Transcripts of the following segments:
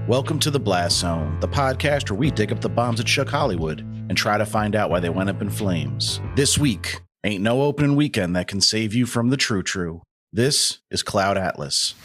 Welcome to the Blast Zone, the podcast where we dig up the bombs that shook Hollywood and try to find out why they went up in flames. This week, ain't no opening weekend that can save you from the true. This is Cloud Atlas.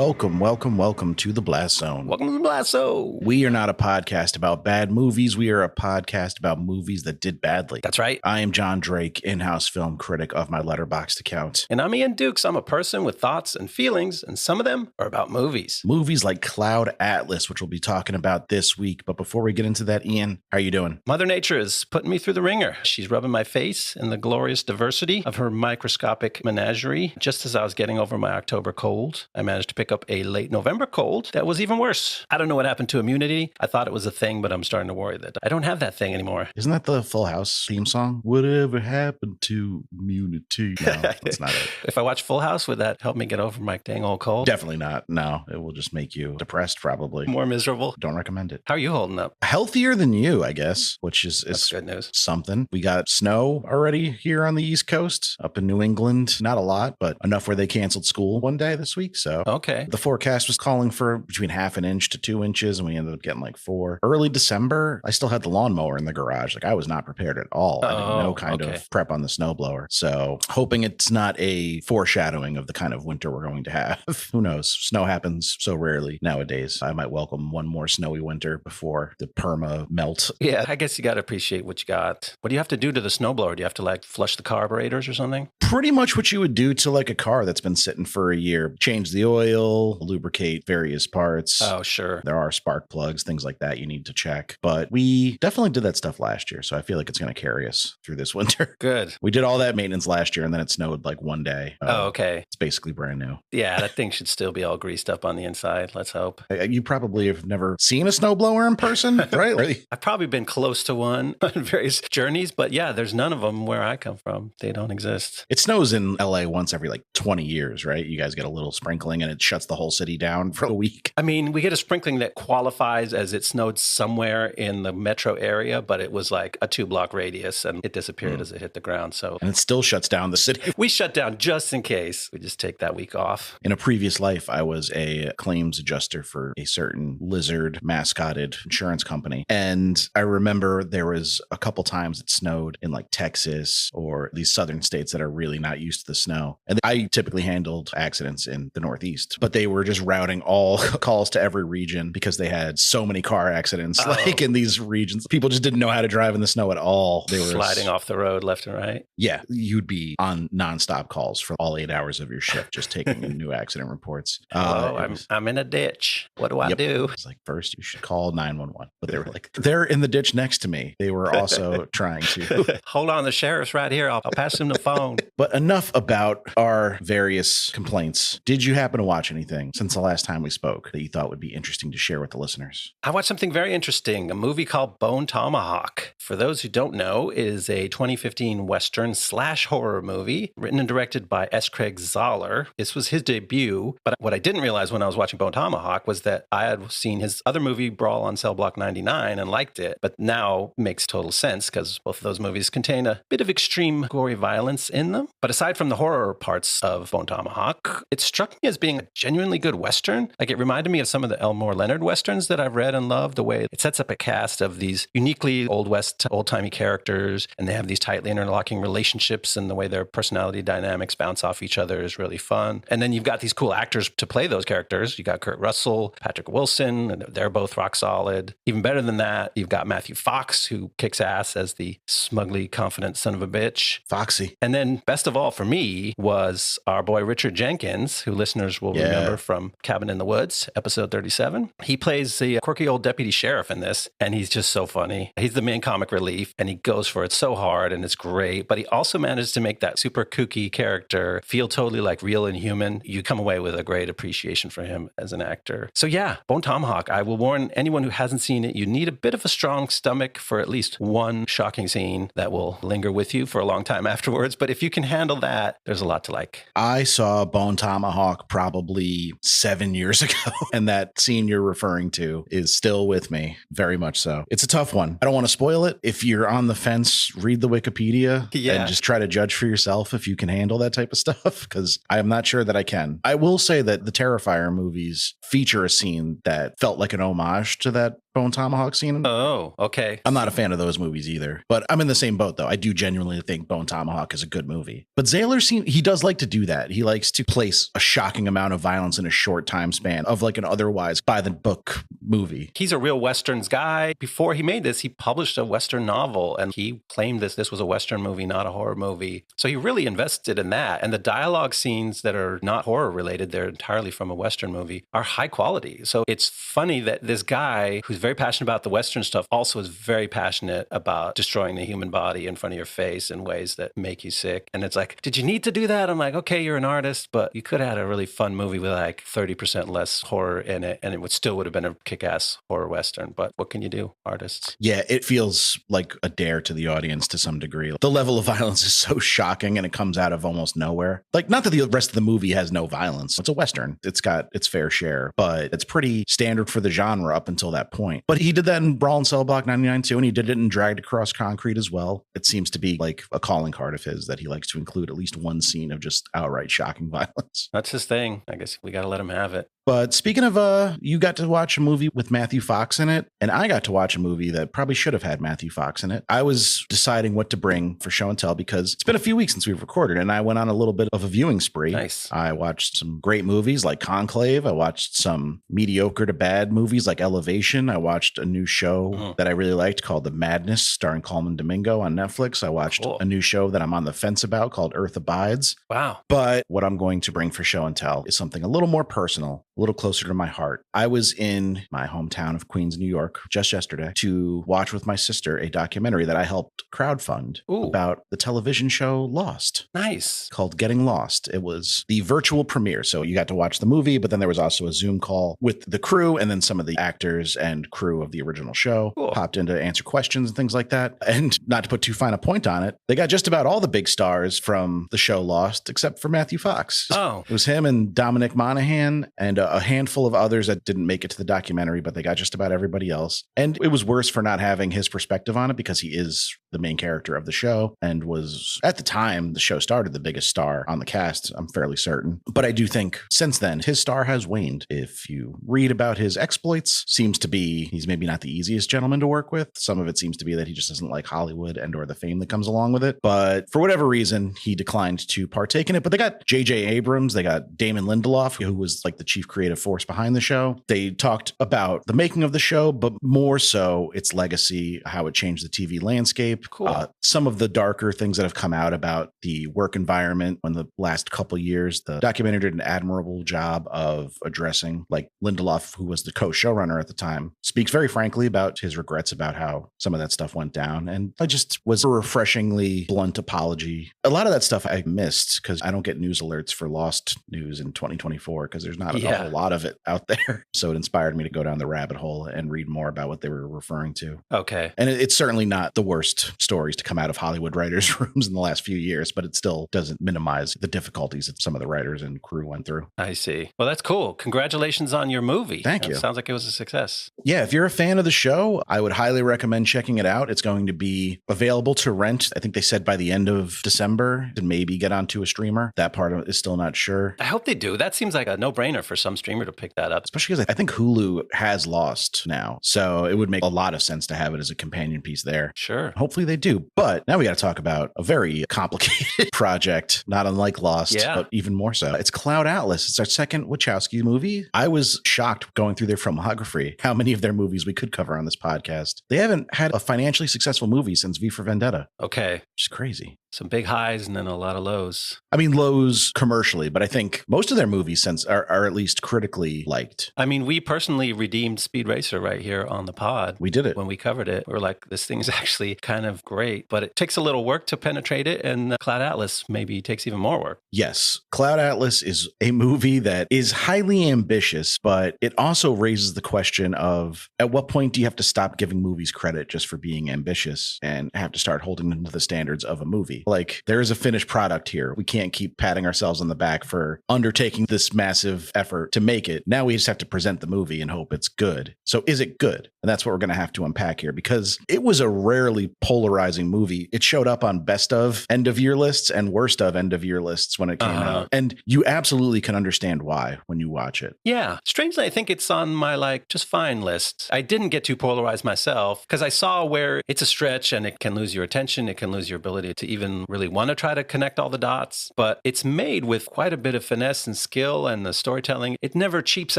Welcome to the Blast Zone. Welcome to the Blast Zone. We are not a podcast about bad movies. We are a podcast about movies that did badly. That's right. I am Jon Drake, in-house film critic of my Letterboxd account. And I'm Ian Dukes. I'm a person with thoughts and feelings, and some of them are about movies. Movies like Cloud Atlas, which we'll be talking about this week. But before we get into that, Ian, how are you doing? Mother Nature is putting me through the ringer. She's rubbing my face in the glorious diversity of her microscopic menagerie. Just as I was getting over my October cold, I managed to pick up a late November cold that was even worse. I don't know what happened to immunity. I thought it was a thing, but I'm starting to worry that I don't have that thing anymore. Isn't that the Full House theme song? Whatever happened to immunity? No, that's not it. If I watch Full House, would that help me get over my dang old cold? Definitely not. No, it will just make you depressed, probably. More miserable. Don't recommend it. How are you holding up? Healthier than you, I guess, which is That's good news. Something. We got snow already here on the East Coast, up in New England. Not a lot, but enough where they canceled school one day this week. So okay. The forecast was calling for between half an inch to 2 inches, and we ended up getting like 4. Early December, I still had the lawnmower in the garage. Like, I was not prepared at all. I had no kind of prep on the snowblower. So hoping it's not a foreshadowing of the kind of winter we're going to have. Who knows? Snow happens so rarely nowadays. I might welcome one more snowy winter before the perma melt. Yeah, I guess you got to appreciate what you got. What do you have to do to the snowblower? Do you have to like flush the carburetors or something? Pretty much what you would do to like a car that's been sitting for a year. Change the oil, lubricate various parts. Oh, sure. There are spark plugs, things like that you need to check. But we definitely did that stuff last year. So I feel like it's going to carry us through this winter. Good. We did all that maintenance last year, and then it snowed like one day. Okay. It's basically brand new. Yeah, that thing should still be all greased up on the inside. Let's hope. You probably have never seen a snowblower in person, right? I've probably been close to one on various journeys, but yeah, there's none of them where I come from. They don't exist. It snows in LA once every like 20 years, right? You guys get a little sprinkling and it shuts the whole city down for a week. I mean, we get a sprinkling that qualifies as it snowed somewhere in the metro area, but it was like a 2-block radius and it disappeared as it hit the ground. So, and it still shuts down the city. We shut down just in case. We just take that week off. In a previous life, I was a claims adjuster for a certain lizard mascotted insurance company. And I remember there was a couple times it snowed in like Texas or these southern states that are really not used to the snow. And I typically handled accidents in the Northeast, but they were just routing all calls to every region because they had so many car accidents like in these regions. People just didn't know how to drive in the snow at all. They were sliding off the road left and right. Yeah, you'd be on nonstop calls for all 8 hours of your shift just taking in new accident reports. I'm in a ditch. What do I do? It's like, first you should call 911. But they were like, they're in the ditch next to me. They were also trying to hold on, the sheriff's right here. I'll pass him the phone. But enough about our various complaints. Did you happen to watch anything since the last time we spoke that you thought would be interesting to share with the listeners? I watched something very interesting, a movie called Bone Tomahawk. For those who don't know, it is a 2015 Western / horror movie written and directed by S. Craig Zahler. This was his debut, but what I didn't realize when I was watching Bone Tomahawk was that I had seen his other movie, Brawl on Cell Block 99, and liked it, but now makes total sense because both of those movies contain a bit of extreme gory violence in them. But aside from the horror parts of Bone Tomahawk, it struck me as being a genuinely good Western. Like, it reminded me of some of the Elmore Leonard Westerns that I've read and loved, the way it sets up a cast of these uniquely Old West, old-timey characters, and they have these tightly interlocking relationships, and the way their personality dynamics bounce off each other is really fun. And then you've got these cool actors to play those characters. You got Kurt Russell, Patrick Wilson, and they're both rock solid. Even better than that, you've got Matthew Fox, who kicks ass as the smugly confident son of a bitch. Foxy. And then best of all for me was our boy Richard Jenkins, who listeners will remember from Cabin in the Woods, episode 37. He plays the quirky old deputy sheriff in this, and he's just so funny. He's the main comic relief, and he goes for it so hard, and it's great. But he also managed to make that super kooky character feel totally like real and human. You come away with a great appreciation for him as an actor. So yeah, Bone Tomahawk. I will warn anyone who hasn't seen it, you need a bit of a strong stomach for at least one shocking scene that will linger with you for a long time afterwards. But if you can handle that, there's a lot to like. I saw Bone Tomahawk probably probably 7 years ago. And that scene you're referring to is still with me, very much so. It's a tough one. I don't want to spoil it. If you're on the fence, read the Wikipedia and just try to judge for yourself if you can handle that type of stuff, because I am not sure that I can. I will say that the Terrifier movies feature a scene that felt like an homage to that Bone Tomahawk scene. Oh, okay. I'm not a fan of those movies either, but I'm in the same boat though. I do genuinely think Bone Tomahawk is a good movie. But Zahler he does like to do that. He likes to place a shocking amount of violence in a short time span of like an otherwise by the book movie. He's a real Westerns guy. Before he made this, he published a Western novel and he claimed this was a Western movie, not a horror movie. So he really invested in that. And the dialogue scenes that are not horror related, they're entirely from a Western movie, are high quality. So it's funny that this guy who's very passionate about the Western stuff also is very passionate about destroying the human body in front of your face in ways that make you sick. And it's like, did you need to do that? I'm like, okay, you're an artist, but you could have had a really fun movie with like 30% less horror in it, and it would have been a kick-ass horror Western. But what can you do, artists? Yeah, it feels like a dare to the audience to some degree. The level of violence is so shocking and it comes out of almost nowhere. Like, not that the rest of the movie has no violence. It's a Western. It's got its fair share, but it's pretty standard for the genre up until that point. But he did that in Brawl in Cell Block 99 too, and he did it in Dragged Across Concrete as well. It seems to be like a calling card of his that he likes to include at least one scene of just outright shocking violence. That's his thing. I guess we got to let him have it. But speaking of, you got to watch a movie with Matthew Fox in it, and I got to watch a movie that probably should have had Matthew Fox in it. I was deciding what to bring for show and tell because it's been a few weeks since we've recorded, and I went on a little bit of a viewing spree. Nice. I watched some great movies like Conclave. I watched some mediocre to bad movies like Elevation. I watched a new show that I really liked called The Madness, starring Coleman Domingo on Netflix. I watched a new show that I'm on the fence about called Earth Abides. Wow. But what I'm going to bring for show and tell is something a little more personal, a little closer to my heart. I was in my hometown of Queens, New York, just yesterday to watch with my sister a documentary that I helped crowdfund about the television show Lost. Nice. Called Getting Lost. It was the virtual premiere. So you got to watch the movie, but then there was also a Zoom call with the crew and then some of the actors and crew of the original show popped in to answer questions and things like that. And not to put too fine a point on it, they got just about all the big stars from the show Lost, except for Matthew Fox. Oh. It was him and Dominic Monaghan and a handful of others that didn't make it to the documentary, but they got just about everybody else. And it was worse for not having his perspective on it because he is the main character of the show and was, at the time the show started, the biggest star on the cast, I'm fairly certain. But I do think since then, his star has waned. If you read about his exploits, seems to be he's maybe not the easiest gentleman to work with. Some of it seems to be that he just doesn't like Hollywood and or the fame that comes along with it. But for whatever reason, he declined to partake in it. But they got J.J. Abrams, they got Damon Lindelof, who was like the chief creative force behind the show. They talked about the making of the show, but more so its legacy, how it changed the TV landscape. Cool. Some of the darker things that have come out about the work environment in the last couple years. The documentary did an admirable job of addressing, like Lindelof, who was the co-showrunner at the time, speaks very frankly about his regrets about how some of that stuff went down. And I just was a refreshingly blunt apology. A lot of that stuff I missed because I don't get news alerts for Lost news in 2024 because there's not a whole lot of it out there. So it inspired me to go down the rabbit hole and read more about what they were referring to. Okay. And it's certainly not the worst stories to come out of Hollywood writers' rooms in the last few years, but it still doesn't minimize the difficulties that some of the writers and crew went through. I see. Well, that's cool. Congratulations on your movie. Thank you. Sounds like it was a success. Yeah, if you're a fan of the show, I would highly recommend checking it out. It's going to be available to rent. I think they said by the end of December and maybe get onto a streamer. That part of it is still not sure. I hope they do. That seems like a no-brainer for some streamer to pick that up. Especially because I think Hulu has Lost now. So it would make a lot of sense to have it as a companion piece there. Sure. Hopefully they do. But now we got to talk about a very complicated project, not unlike Lost, but even more so. It's Cloud Atlas. It's our second Wachowski movie. I was shocked going through their filmography, how many of their movies we could cover on this podcast. They haven't had a financially successful movie since V for Vendetta. Okay. Which is crazy. Some big highs and then a lot of lows. I mean, lows commercially, but I think most of their movies since are at least critically liked. I mean, we personally redeemed Speed Racer right here on the pod. We did it. When we covered it, we were like, this thing's actually kind of great, but it takes a little work to penetrate it. And Cloud Atlas maybe takes even more work. Yes. Cloud Atlas is a movie that is highly ambitious, but it also raises the question of at what point do you have to stop giving movies credit just for being ambitious and have to start holding them to the standards of a movie? movie. Like, there is a finished product here. We can't keep patting ourselves on the back for undertaking this massive effort to make it. Now we just have to present the movie and hope it's good. So is it good? And that's what we're going to have to unpack here, because it was a rarely polarizing movie. It showed up on best of end of year lists and worst of end of year lists when it came out. And you absolutely can understand why when you watch it. Yeah. Strangely, I think it's on my just fine list. I didn't get too polarized myself because I saw where it's a stretch and it can lose your attention. It can lose your ability to even really want to try to connect all the dots. But it's made with quite a bit of finesse and skill, and the storytelling, it never cheaps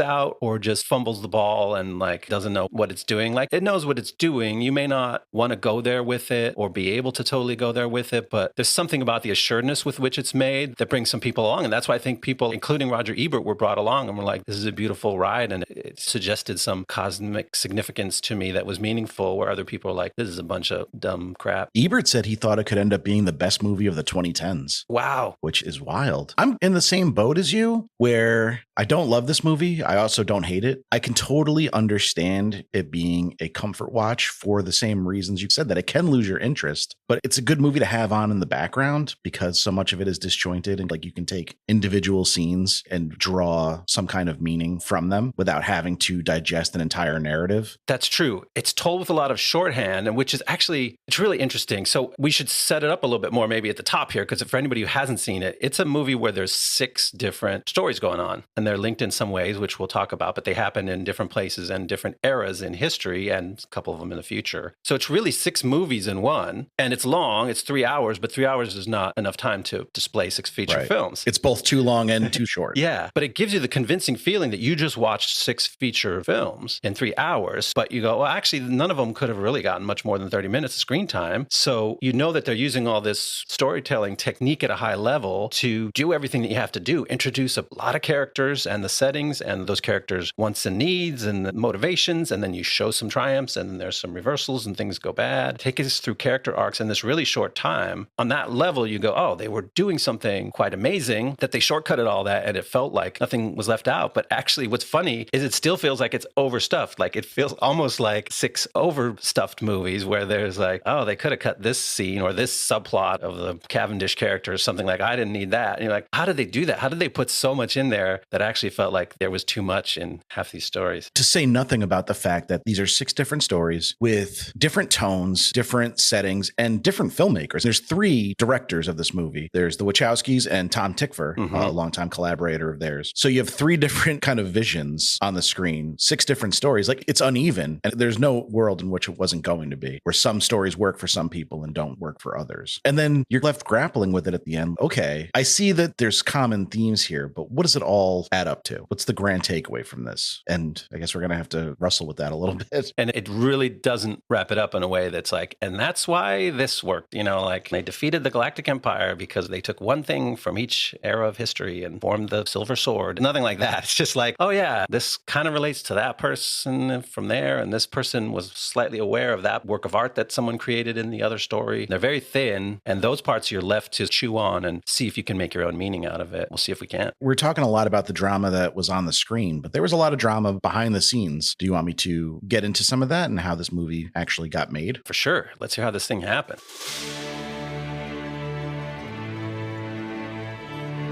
out or just fumbles the ball and doesn't know what it's doing. It knows what it's doing. You may not want to go there with it or be able to totally go there with it, but there's something about the assuredness with which it's made that brings some people along. And that's why I think people, including Roger Ebert, were brought along and were like, this is a beautiful ride. And it suggested some cosmic significance to me that was meaningful, where other people are like, this is a bunch of dumb crap. Ebert said he thought it could end up being the best movie of the 2010s. Wow. Which is wild. I'm in the same boat as you, where I don't love this movie. I also don't hate it. I can totally understand it being a comfort watch for the same reasons you said, that it can lose your interest, but it's a good movie to have on in the background because so much of it is disjointed, and you can take individual scenes and draw some kind of meaning from them without having to digest an entire narrative. That's true. It's told with a lot of shorthand, and which is actually, it's really interesting. So we should set it up a little bit more maybe at the top here, because for anybody who hasn't seen it, it's a movie where there's 6 different stories going on, and they're linked in some ways, which we'll talk about, but they happen in different places and different eras in history, and a couple of them in the future. So it's really 6 movies in one, and it's long. It's 3 hours, but 3 hours is not enough time to display 6 feature films. It's both too long and too short. Yeah, but it gives you the convincing feeling that you just watched 6 feature films in 3 hours, but you go, well, actually, none of them could have really gotten much more than 30 minutes of screen time. So you know that they're using all this storytelling technique at a high level to do everything that you have to do, introduce a lot of characters and the settings and those characters' wants and needs and the motivations, and then you show some triumphs and then there's some reversals and things go bad. Take us through character arcs in this really short time. On that level, you go, oh, they were doing something quite amazing, that they shortcutted all that and it felt like nothing was left out. But actually, what's funny is it still feels like it's overstuffed. It feels almost like 6 overstuffed movies where there's oh, they could have cut this scene or this subplot of the Cavendish character or something. I didn't need that. And you're like, how did they do that? How did they put so much in there that actually felt like there was too much in half these stories? To say nothing about the fact that these are 6 different stories with different tones, different settings, and different filmmakers. There's 3 directors of this movie. There's the Wachowskis and Tom Tykwer, a longtime collaborator of theirs. So you have 3 different kind of visions on the screen, 6 different stories. It's uneven. And there's no world in which it wasn't going to be, where some stories work for some people and don't work for others. And then you're left grappling with it at the end. Okay, I see that there's common themes here, but what does it all add up to? What's the grand takeaway from this? And I guess we're going to have to wrestle with that a little bit. And it really doesn't wrap it up in a way that's and that's why this worked. They defeated the Galactic Empire because they took one thing from each era of history and formed the Silver Sword. Nothing like that. It's just oh yeah, this kind of relates to that person from there, and this person was slightly aware of that work of art that someone created in the other story. They're very thin, and those parts you're left to chew on and see if you can make your own meaning out of it. We'll see if we can. We're talking a lot about the drama that was on the screen, but there was a lot of drama behind the scenes. Do you want me to get into some of that and how this movie actually got made? For sure. Let's hear how this thing happened.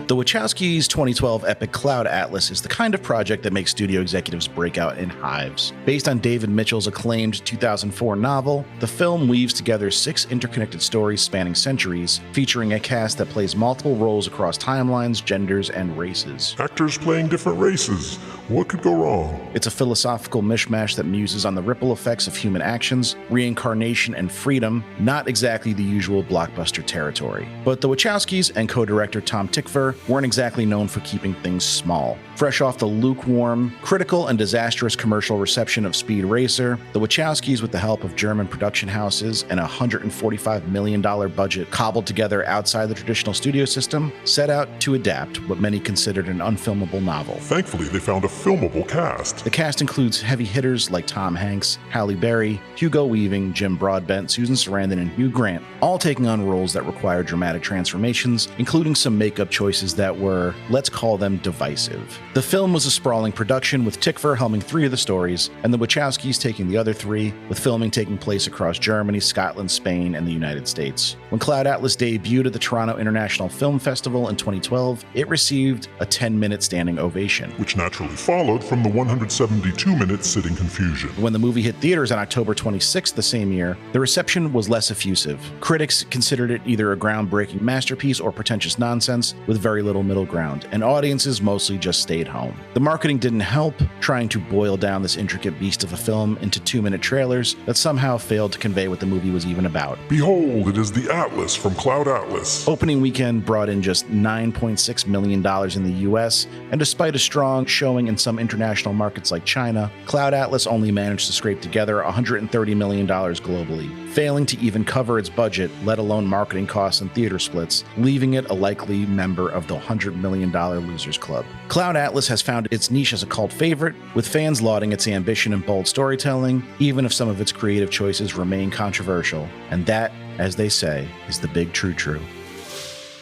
The Wachowskis' 2012 epic Cloud Atlas is the kind of project that makes studio executives break out in hives. Based on David Mitchell's acclaimed 2004 novel, the film weaves together 6 interconnected stories spanning centuries, featuring a cast that plays multiple roles across timelines, genders, and races. Actors playing different races. What could go wrong? It's a philosophical mishmash that muses on the ripple effects of human actions, reincarnation, and freedom, not exactly the usual blockbuster territory. But the Wachowskis and co-director Tom Tykwer weren't exactly known for keeping things small. Fresh off the lukewarm, critical, and disastrous commercial reception of Speed Racer, the Wachowskis, with the help of German production houses and a $145 million budget cobbled together outside the traditional studio system, set out to adapt what many considered an unfilmable novel. Thankfully, they found a filmable cast. The cast includes heavy hitters like Tom Hanks, Halle Berry, Hugo Weaving, Jim Broadbent, Susan Sarandon, and Hugh Grant, all taking on roles that require dramatic transformations, including some makeup choices choices that were, let's call them, divisive. The film was a sprawling production with Tykwer helming 3 of the stories, and the Wachowskis taking the other 3, with filming taking place across Germany, Scotland, Spain, and the United States. When Cloud Atlas debuted at the Toronto International Film Festival in 2012, it received a 10-minute standing ovation, which naturally followed from the 172-minute sitting confusion. When the movie hit theaters on October 26th the same year, the reception was less effusive. Critics considered it either a groundbreaking masterpiece or pretentious nonsense with very little middle ground, and audiences mostly just stayed home. The marketing didn't help, trying to boil down this intricate beast of a film into 2-minute trailers that somehow failed to convey what the movie was even about. Behold, it is the Atlas from Cloud Atlas. Opening weekend brought in just $9.6 million in the US, and despite a strong showing in some international markets like China, Cloud Atlas only managed to scrape together $130 million globally, failing to even cover its budget, let alone marketing costs and theater splits, leaving it a likely member of the $100 million Losers Club. Cloud Atlas has found its niche as a cult favorite, with fans lauding its ambition and bold storytelling, even if some of its creative choices remain controversial. And that, as they say, is the big true.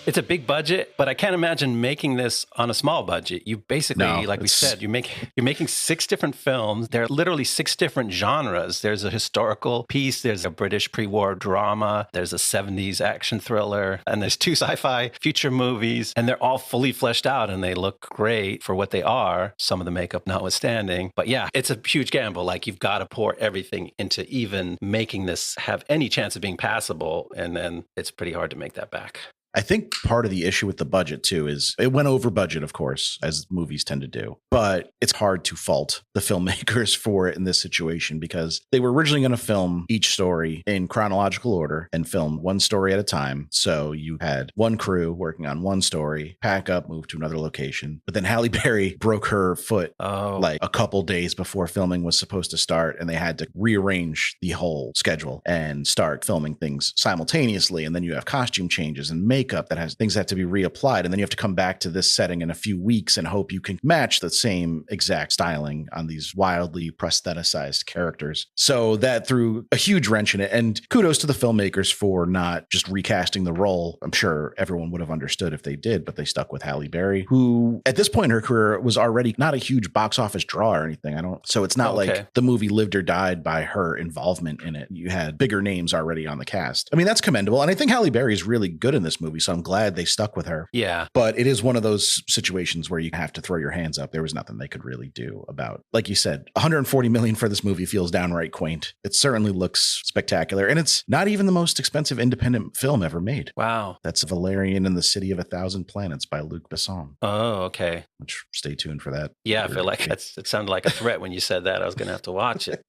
It's a big budget, but I can't imagine making this on a small budget. You basically, like we said, you're making 6 different films. There are literally 6 different genres. There's a historical piece, there's a British pre-war drama, there's a 70s action thriller, and there's 2 sci-fi future movies, and they're all fully fleshed out and they look great for what they are, some of the makeup notwithstanding. But yeah, it's a huge gamble. Like, you've got to pour everything into even making this have any chance of being passable, and then it's pretty hard to make that back. I think part of the issue with the budget, too, is it went over budget, of course, as movies tend to do. But it's hard to fault the filmmakers for it in this situation, because they were originally going to film each story in chronological order and film one story at a time. So you had one crew working on one story, pack up, move to another location. But then Halle Berry broke her foot like a couple days before filming was supposed to start, and they had to rearrange the whole schedule and start filming things simultaneously. And then you have costume changes and makeup that has things that have to be reapplied, and then you have to come back to this setting in a few weeks and hope you can match the same exact styling on these wildly prostheticized characters. So that threw a huge wrench in it, and kudos to the filmmakers for not just recasting the role. I'm sure everyone would have understood if they did, but they stuck with Halle Berry, who at this point in her career was already not a huge box office draw or anything. So it's not like the movie lived or died by her involvement in it. You had bigger names already on the cast. I mean, that's commendable, and I think Halle Berry is really good in this movie, so I'm glad they stuck with her. Yeah. But it is one of those situations where you have to throw your hands up. There was nothing they could really do about, like you said, $140 million for this movie feels downright quaint. It certainly looks spectacular, and it's not even the most expensive independent film ever made. Wow. That's Valerian and the City of 1,000 Planets by Luc Besson. Oh, okay. Which, stay tuned for that. Yeah, I feel like it sounded like a threat when you said that. I was going to have to watch it.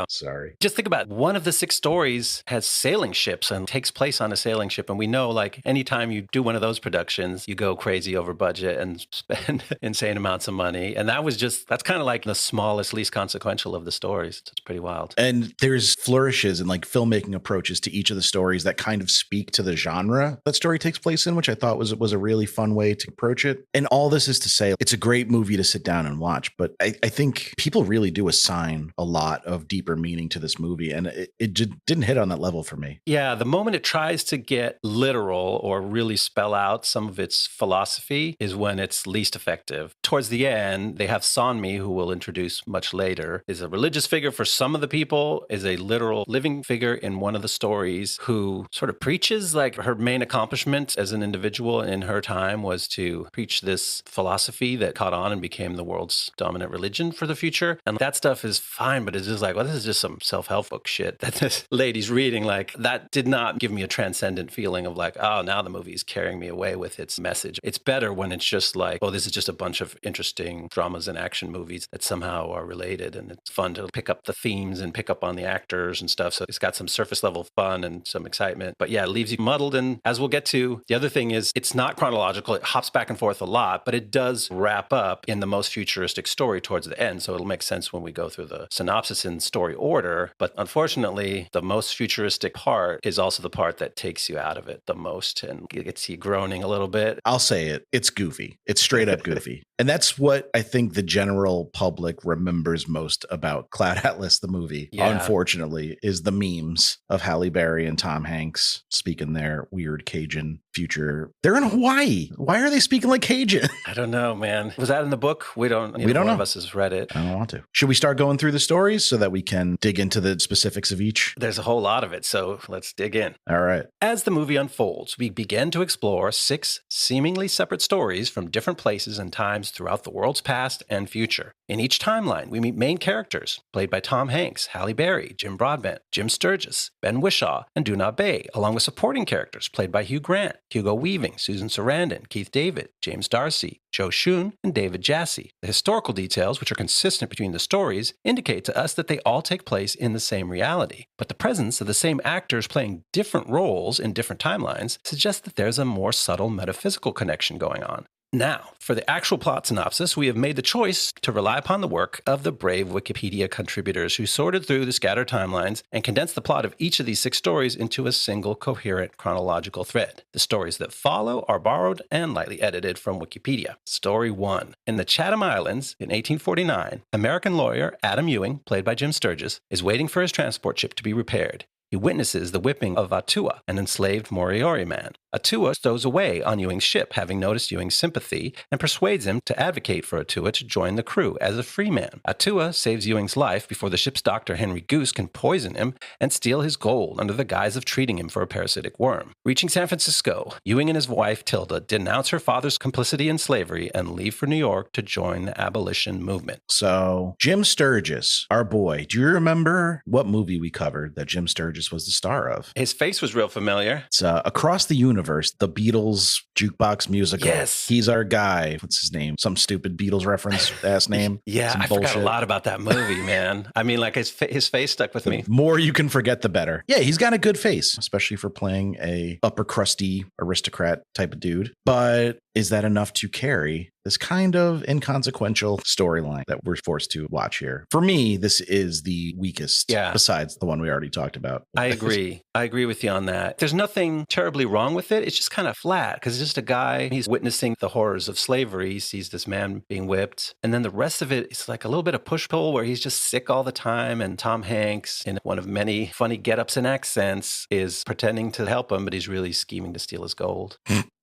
Sorry. Just think about it. One of the 6 stories has sailing ships and takes place on a sailing ship. And we know, like, anytime you do one of those productions, you go crazy over budget and spend insane amounts of money. And that's kind of like the smallest, least consequential of the stories. It's pretty wild. And there's flourishes and like filmmaking approaches to each of the stories that kind of speak to the genre that story takes place in, which I thought was a really fun way to approach it. And all this is to say, it's a great movie to sit down and watch, but I think people really do assign a lot of deeper meaning to this movie, and it didn't hit on that level for me. Yeah, the moment it tries to get literal or really spell out some of its philosophy is when it's least effective. Towards the end, they have Sonmi, who we'll introduce much later, is a religious figure for some of the people, is a literal living figure in one of the stories who sort of preaches, like, her main accomplishment as an individual in her time was to preach this philosophy that caught on and became the world's dominant religion for the future. And that stuff is fine, but it's just like, well, this is just some self-help book shit that this lady's reading. Like, that did not give me a transcendent feeling of like, oh, now the movie is carrying me away with its message. It's better when it's just like, oh, this is just a bunch of interesting dramas and action movies that somehow are related, and it's fun to pick up the themes and pick up on the actors and stuff. So it's got some surface level fun and some excitement, but yeah, it leaves you muddled. And as we'll get to, the other thing is it's not chronological. It hops back and forth a lot, but it does wrap up in the most futuristic story towards the end. So it'll make sense when we go through the synopsis in story order. But unfortunately, the most futuristic part is also the part that takes you out of it the most and gets you groaning a little bit. I'll say it. It's goofy. It's straight up goofy. And that's what I think the general public remembers most about Cloud Atlas, the movie, unfortunately, is the memes of Halle Berry and Tom Hanks speaking their weird Cajun future. They're in Hawaii. Why are they speaking like Cajun? I don't know, man. Was that in the book? We don't know. One of us has read it. I don't want to. Should we start going through the stories so that we can dig into the specifics of each? There's a whole lot of it, so let's dig in. All right. As the movie unfolds, we begin to explore 6 seemingly separate stories from different places and times throughout the world's past and future. In each timeline, we meet main characters, played by Tom Hanks, Halle Berry, Jim Broadbent, Jim Sturgess, Ben Whishaw, and Doona, along with supporting characters played by Hugh Grant, Hugo Weaving, Susan Sarandon, Keith David, James Darcy, Joe Schoon, and David Jassy. The historical details, which are consistent between the stories, indicate to us that they all take place in the same reality. But the presence of the same actors playing different roles in different timelines suggests that there's a more subtle metaphysical connection going on. Now, for the actual plot synopsis, we have made the choice to rely upon the work of the brave Wikipedia contributors who sorted through the scattered timelines and condensed the plot of each of these 6 stories into a single coherent chronological thread. The stories that follow are borrowed and lightly edited from Wikipedia. Story 1. In the Chatham Islands in 1849, American lawyer Adam Ewing, played by Jim Sturgess, is waiting for his transport ship to be repaired. He witnesses the whipping of Atua, an enslaved Moriori man. Atua stows away on Ewing's ship, having noticed Ewing's sympathy, and persuades him to advocate for Atua to join the crew as a free man. Atua saves Ewing's life before the ship's doctor, Henry Goose, can poison him and steal his gold under the guise of treating him for a parasitic worm. Reaching San Francisco, Ewing and his wife, Tilda, denounce her father's complicity in slavery and leave for New York to join the abolition movement. So, Jim Sturgess, our boy, do you remember what movie we covered that Jim Sturgess was the star of? His face was real familiar. It's Across the Universe, the Beatles jukebox musical. Yes. He's our guy. What's his name? Some stupid Beatles reference ass name. Yeah, I forgot a lot about that movie, man. I mean, like his face stuck with me. The more you can forget, the better. Yeah, he's got a good face, especially for playing a upper crusty aristocrat type of dude. But is that enough to carry this kind of inconsequential storyline that we're forced to watch here? For me, this is the weakest, besides the one we already talked about. I agree. I agree with you on that. There's nothing terribly wrong with it. It's just kind of flat because it's just a guy, he's witnessing the horrors of slavery. He sees this man being whipped. And then the rest of it is like a little bit of push-pull where he's just sick all the time. And Tom Hanks, in one of many funny get-ups and accents, is pretending to help him, but he's really scheming to steal his gold.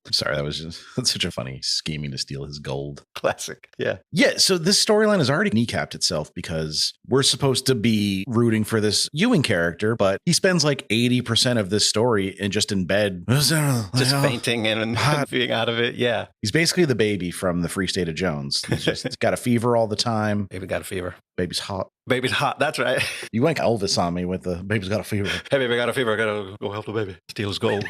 Sorry, that was just such a funny scheming to steal his gold. Classic. Yeah. Yeah. So this storyline has already kneecapped itself because we're supposed to be rooting for this Ewing character, but he spends like 80% of this story in bed. Just fainting and being out of it. Yeah. He's basically the baby from the Free State of Jones. He's just got a fever all the time. Baby got a fever. Baby's hot. Baby's hot. That's right. You went Elvis on me with the baby's got a fever. Hey, baby got a fever. I gotta go help the baby steal his gold.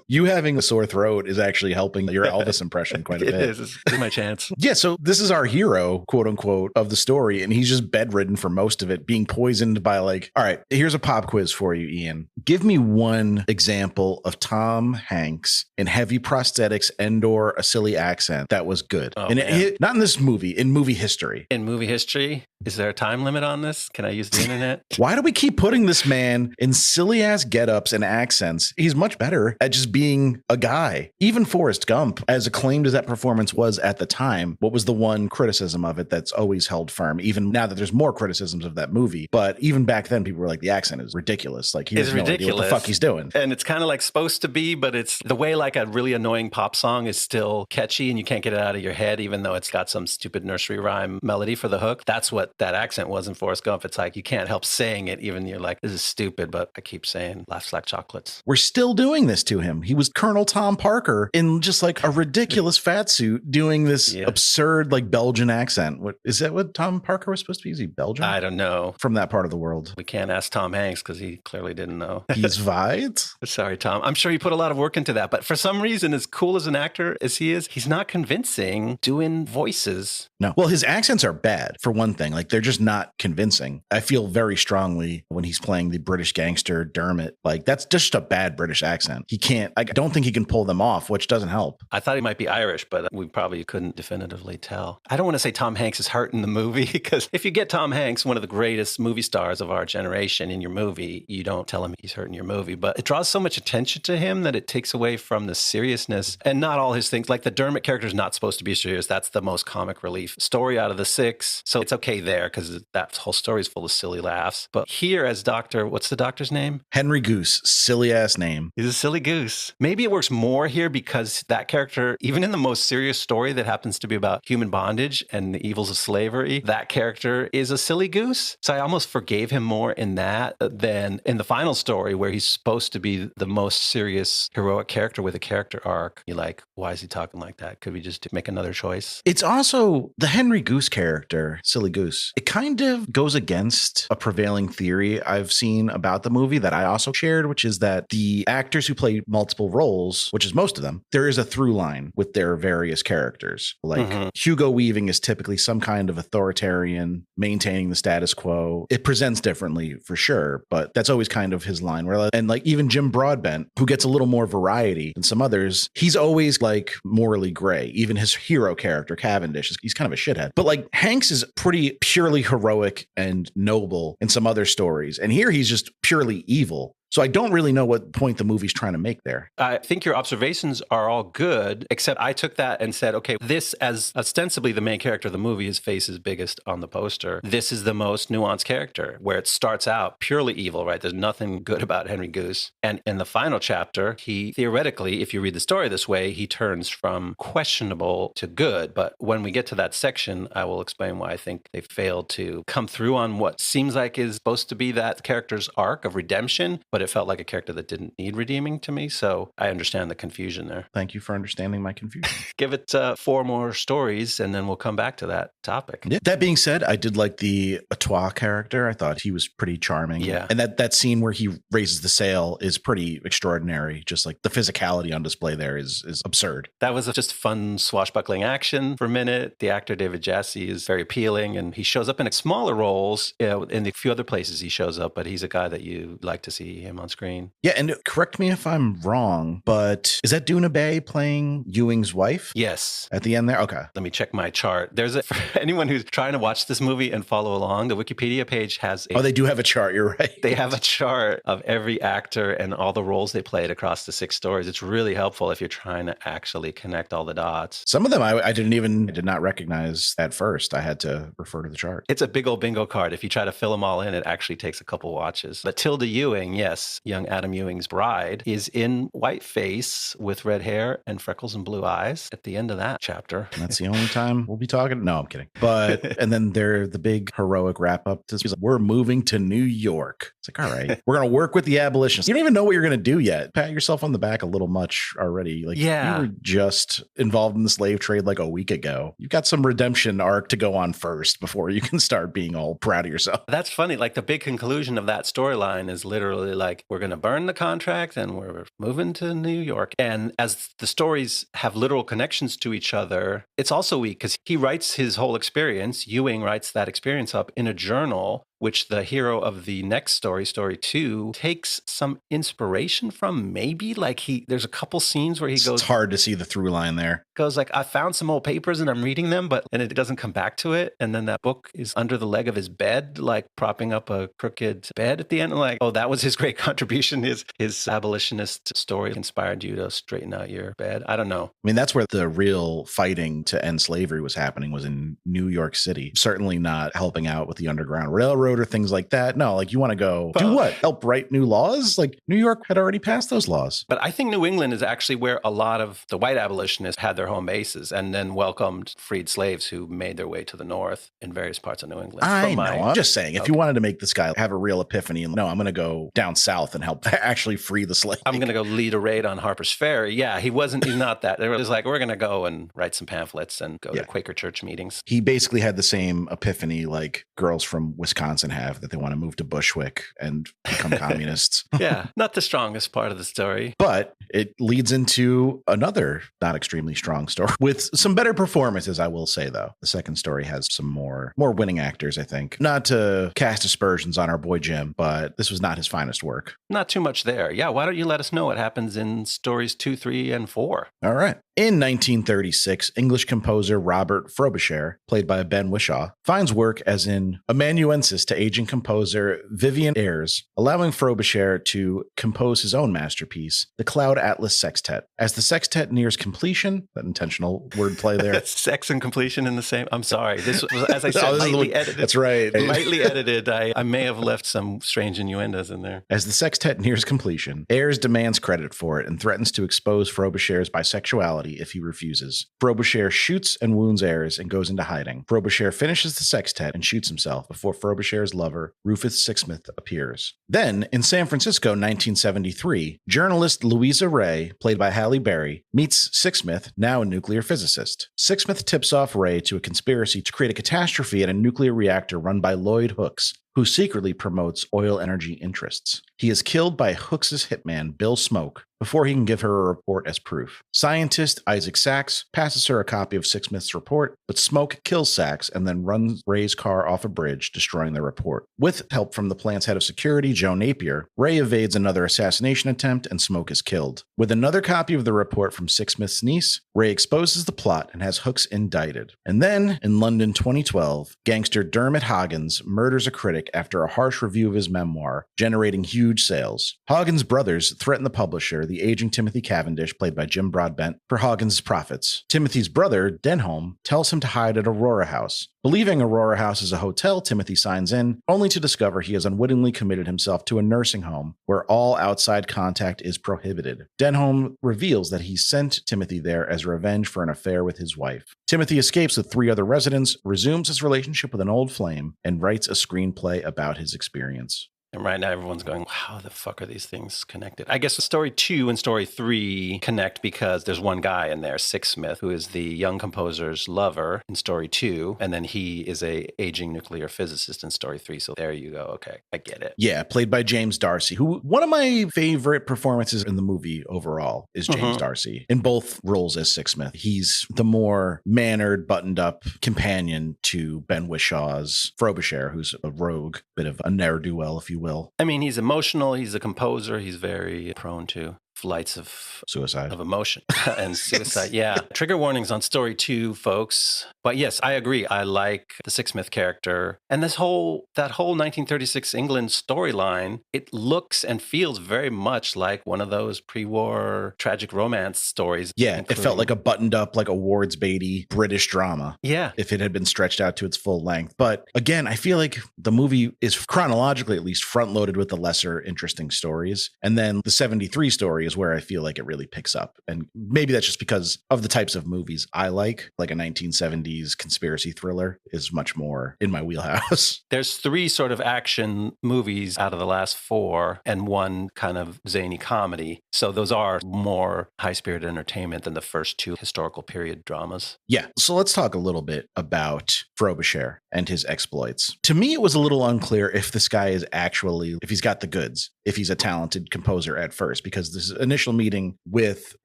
You having a sore throat is actually helping your Elvis impression quite a bit. It is. It's my chance. Yeah. So this is our hero, quote unquote, of the story. And he's just bedridden for most of it, being poisoned by like, all right, here's a pop quiz for you, Ian. Give me one example of Tom Hanks in heavy prosthetics and or a silly accent that was good. Oh, not in this movie, in movie history. In movie history? Is there a time limit on this? Can I use the internet? Why do we keep putting this man in silly ass get-ups and accents? He's much better at just being a guy. Even Forrest Gump, as acclaimed as that performance was at the time, what was the one criticism of it that's always held firm? Even now that there's more criticisms of that movie, but even back then people were like, the accent is ridiculous. Like he has no idea what the fuck he's doing. And it's kind of like supposed to be, but it's the way like a really annoying pop song is still catchy and you can't get it out of your head, even though it's got some stupid nursery rhyme melody for the hook. That's what that accent was in Forrest Gump. It's like you can't help saying it, even you're like, this is stupid, but I keep saying laughs like chocolates. We're still doing this to him. He was Colonel Tom Parker in just like a ridiculous fat suit doing this absurd like Belgian accent. What is that? What Tom Parker was supposed to be? Is he Belgian? I don't know. From that part of the world. We can't ask Tom Hanks because he clearly didn't know. He's white. Sorry, Tom. I'm sure he put a lot of work into that, but for some reason, as cool as an actor as he is, he's not convincing doing voices. No. Well, his accents are bad for one thing. Like they're just not convincing. I feel very strongly when he's playing the British gangster Dermot, like that's just a bad British accent. He can't, I don't think he can pull them off, which doesn't help. I thought he might be Irish, but we probably couldn't definitively tell. I don't want to say Tom Hanks is hurt in the movie because if you get Tom Hanks, one of the greatest movie stars of our generation in your movie, you don't tell him he's hurt in your movie, but it draws so much attention to him that it takes away from the seriousness and not all his things. Like the Dermot character is not supposed to be serious. That's the most comic relief story out of the 6. So it's okay there because that whole story is full of silly laughs. But here as Doctor, what's the doctor's name? Henry Goose, silly ass name. He's a silly goose. Maybe it works more here because that character, even in the most serious story that happens to be about human bondage and the evils of slavery, that character is a silly goose. So I almost forgave him more in that than in the final story where he's supposed to be the most serious, heroic character with a character arc. You're like, why is he talking like that? Could we just make another choice? It's also the Henry Goose character, silly goose. It kind of goes against a prevailing theory I've seen about the movie that I also shared, which is that the actors who play multiple roles, which is most of them, there is a through line with their various characters. Like Hugo Weaving is typically some kind of authoritarian, maintaining the status quo. It presents differently for sure, but that's always kind of his line. And like even Jim Broadbent, who gets a little more variety than some others, he's always like morally gray. Even his hero character, Cavendish, he's kind of a shithead. But like Hanks is pretty purely heroic and noble in some other stories. And here he's just purely evil. So I don't really know what point the movie's trying to make there. I think your observations are all good, except I took that and said, okay, this as ostensibly the main character of the movie, his face is biggest on the poster. This is the most nuanced character where it starts out purely evil, right? There's nothing good about Henry Goose. And in the final chapter, he theoretically, if you read the story this way, he turns from questionable to good. But when we get to that section, I will explain why I think they failed to come through on what seems like is supposed to be that character's arc of redemption, but it felt like a character that didn't need redeeming to me. So I understand the confusion there. Thank you for understanding my confusion. Give it 4 more stories and then we'll come back to that topic. Yeah. That being said, I did like the Atois character. I thought he was pretty charming. Yeah. And that scene where he raises the sail is pretty extraordinary. Just like the physicality on display there is absurd. That was just fun swashbuckling action for a minute. The actor David Jassy is very appealing and he shows up in smaller roles in the few other places he shows up, but he's a guy that you like to see him on screen. Yeah, and correct me if I'm wrong, but is that Doona Bay playing Ewing's wife? Yes. At the end there? Okay. Let me check my chart. For anyone who's trying to watch this movie and follow along, the Wikipedia page has they do have a chart, you're right. They have a chart of every actor and all the roles they played across the 6 stories. It's really helpful if you're trying to actually connect all the dots. Some of them I did not recognize at first. I had to refer to the chart. It's a big old bingo card. If you try to fill them all in, it actually takes a couple watches. But Tilda Ewing, yes, young Adam Ewing's bride, is in whiteface with red hair and freckles and blue eyes at the end of that chapter. And that's the only time we'll be talking. No, I'm kidding. But, and then the big heroic wrap up. He's like, we're moving to New York. It's like, all right, we're going to work with the abolitionists. You don't even know what you're going to do yet. Pat yourself on the back a little much already. Like, yeah. You were just involved in the slave trade like a week ago. You've got some redemption arc to go on first before you can start being all proud of yourself. That's funny. Like the big conclusion of that storyline is literally like, we're going to burn the contract and we're moving to New York. And as the stories have literal connections to each other, it's also weak because he writes his whole experience. Ewing writes that experience up in a journal, which the hero of the next story, story 2, takes some inspiration from. Maybe like there's a couple scenes where he goes. It's hard to see the through line there. Goes like, I found some old papers and I'm reading them, and it doesn't come back to it. And then that book is under the leg of his bed, like propping up a crooked bed at the end. I'm like, oh, that was his great contribution. His abolitionist story inspired you to straighten out your bed. I don't know. I mean, that's where the real fighting to end slavery was happening, was in New York City. Certainly not helping out with the Underground Railroad or things like that. No, like you want to go do what? Help write new laws? Like New York had already passed those laws. But I think New England is actually where a lot of the white abolitionists had their home bases and then welcomed freed slaves who made their way to the north in various parts of New England. I know. I'm just saying, if you wanted to make this guy have a real epiphany, no, I'm going to go down south and help actually free the slave. I'm going to go lead a raid on Harper's Ferry. Yeah, he's not that. They were just like, we're going to go and write some pamphlets and go to Quaker church meetings. He basically had the same epiphany like girls from Wisconsin have, that they want to move to Bushwick and become communists. Yeah, not the strongest part of the story. But it leads into another not extremely strong story with some better performances, I will say, though. The second story has some more winning actors, I think. Not to cast aspersions on our boy Jim, but this was not his finest work. Not too much there. Yeah, why don't you let us know what happens in stories 2, 3, and 4? All right. In 1936, English composer Robert Frobisher, played by Ben Whishaw, finds work as an amanuensis to aging composer Vivian Ayres, allowing Frobisher to compose his own masterpiece, the Cloud Atlas Sextet. As the sextet nears completion, that intentional wordplay there. Sex and completion in the same. I'm sorry. This was, as I said, lightly edited. That's right. Lightly edited. I may have left some strange innuendos in there. As the sextet nears completion, Ayres demands credit for it and threatens to expose Frobisher's bisexuality if he refuses. Frobisher shoots and wounds Ayres and goes into hiding. Frobisher finishes the sextet and shoots himself before Frobisher's lover, Rufus Sixsmith, appears. Then, in San Francisco, 1973, journalist Louisa Ray, played by Halle Berry, meets Sixsmith, now a nuclear physicist. Sixsmith tips off Ray to a conspiracy to create a catastrophe at a nuclear reactor run by Lloyd Hooks, who secretly promotes oil energy interests. He is killed by Hooks' hitman, Bill Smoke, before he can give her a report as proof. Scientist Isaac Sachs passes her a copy of Sixsmith's report, but Smoke kills Sachs and then runs Ray's car off a bridge, destroying the report. With help from the plant's head of security, Joe Napier, Ray evades another assassination attempt and Smoke is killed. With another copy of the report from Sixsmith's niece, Ray exposes the plot and has Hooks indicted. And then, in London 2012, gangster Dermot Hoggins murders a critic after a harsh review of his memoir, generating huge sales. Hoggins' brothers threaten the publisher, the aging Timothy Cavendish, played by Jim Broadbent, for Hoggins' profits. Timothy's brother, Denholm, tells him to hide at Aurora House. Believing Aurora House is a hotel, Timothy signs in, only to discover he has unwittingly committed himself to a nursing home where all outside contact is prohibited. Denholm reveals that he sent Timothy there as revenge for an affair with his wife. Timothy escapes with 3 other residents, resumes his relationship with an old flame, and writes a screenplay about his experience. And right now everyone's going, how the fuck are these things connected? I guess story 2 and story 3 connect because there's one guy in there, Sixsmith, who is the young composer's lover in story 2. And then he is a aging nuclear physicist in story 3. So there you go. Okay, I get it. Yeah, played by James D'Arcy, who one of my favorite performances in the movie overall is James D'Arcy in both roles as Sixsmith. He's the more mannered, buttoned up companion to Ben Whishaw's Frobisher, who's a rogue, bit of a ne'er-do-well, if you will. I mean, he's emotional. He's a composer. He's very prone to flights of suicide, of emotion and suicide. Yeah. Trigger warnings on story 2, folks. But yes, I agree. I like the Sixsmith character and that whole 1936 England storyline. It looks and feels very much like one of those pre-war tragic romance stories. Yeah, it felt like a buttoned up, like awards baity British drama. Yeah. If it had been stretched out to its full length. But again, I feel like the movie is chronologically at least front loaded with the lesser interesting stories. And then the 73 story is where I feel like it really picks up. And maybe that's just because of the types of movies I like a 1970s conspiracy thriller is much more in my wheelhouse. There's 3 sort of action movies out of the last 4 and 1 kind of zany comedy. So those are more high-spirited entertainment than the first 2 historical period dramas. Yeah. So let's talk a little bit about Frobisher and his exploits. To me, it was a little unclear if this guy is actually, if he's got the goods, if he's a talented composer at first, because this initial meeting with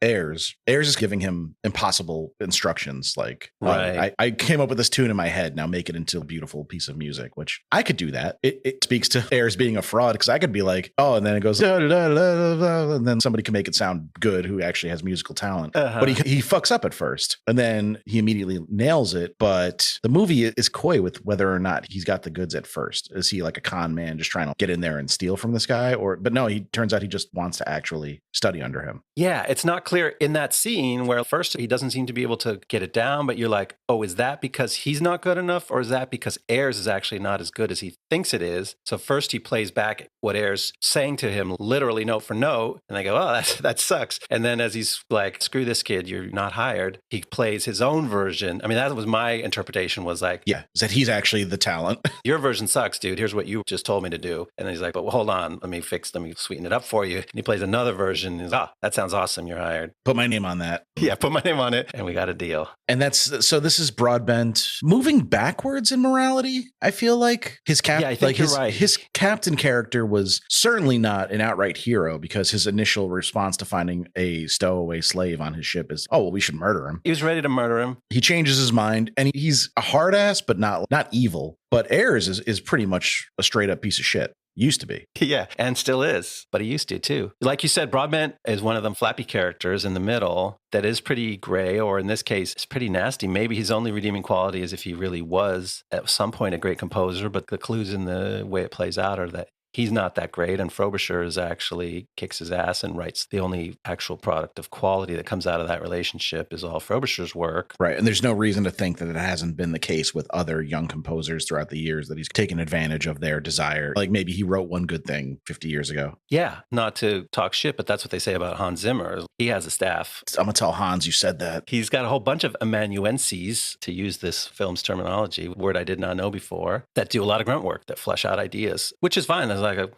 Ayres is giving him impossible instructions. Like, right. I came up with this tune in my head. Now make it into a beautiful piece of music, which I could do that. It speaks to Ayres being a fraud because I could be like, oh, and then it goes, da, da, da, da, da, and then somebody can make it sound good who actually has musical talent. But he fucks up at first and then he immediately nails it. But the movie is coy with whether or not he's got the goods at first. Is he like a con man just trying to get in there and steal from this guy? But no, he turns out he just wants to actually study under him. Yeah, it's not clear in that scene where first he doesn't seem to be able to get it down, but you're like, oh, is that because he's not good enough? Or is that because Ayres is actually not as good as he thinks it is? So first he plays back what Ayres saying to him, literally note for note. And I go, oh, that sucks. And then as he's like, screw this kid, you're not hired, he plays his own version. I mean, that was my interpretation, was like, yeah, is that he's actually the talent. Your version sucks, dude. Here's what you just told me to do. And then he's like, but hold on, let me sweeten it up for you. And he plays another version. And he's, that sounds awesome. You're hired. Put my name on that. Yeah, put my name on it. And we got a deal. And so this is Broadbent moving backwards in morality. I feel like his his captain character was certainly not an outright hero because his initial response to finding a stowaway slave on his ship is, oh, well, we should murder him. He was ready to murder him. He changes his mind and he's a hard ass, but not evil. But Ayres is pretty much a straight up piece of shit. Used to be. Yeah, and still is, but he used to too. Like you said, Broadbent is one of them flappy characters in the middle that is pretty gray, or in this case, it's pretty nasty. Maybe his only redeeming quality is if he really was at some point a great composer, but the clues in the way it plays out are that he's not that great, and Frobisher is actually kicks his ass and writes the only actual product of quality that comes out of that relationship is all Frobisher's work. Right. And there's no reason to think that it hasn't been the case with other young composers throughout the years that he's taken advantage of their desire. Like maybe he wrote one good thing 50 years ago. Yeah, not to talk shit, but that's what they say about Hans Zimmer. He has a staff. I'm going to tell Hans you said that. He's got a whole bunch of amanuenses, to use this film's terminology, word I did not know before, that do a lot of grunt work, that flesh out ideas, which is fine.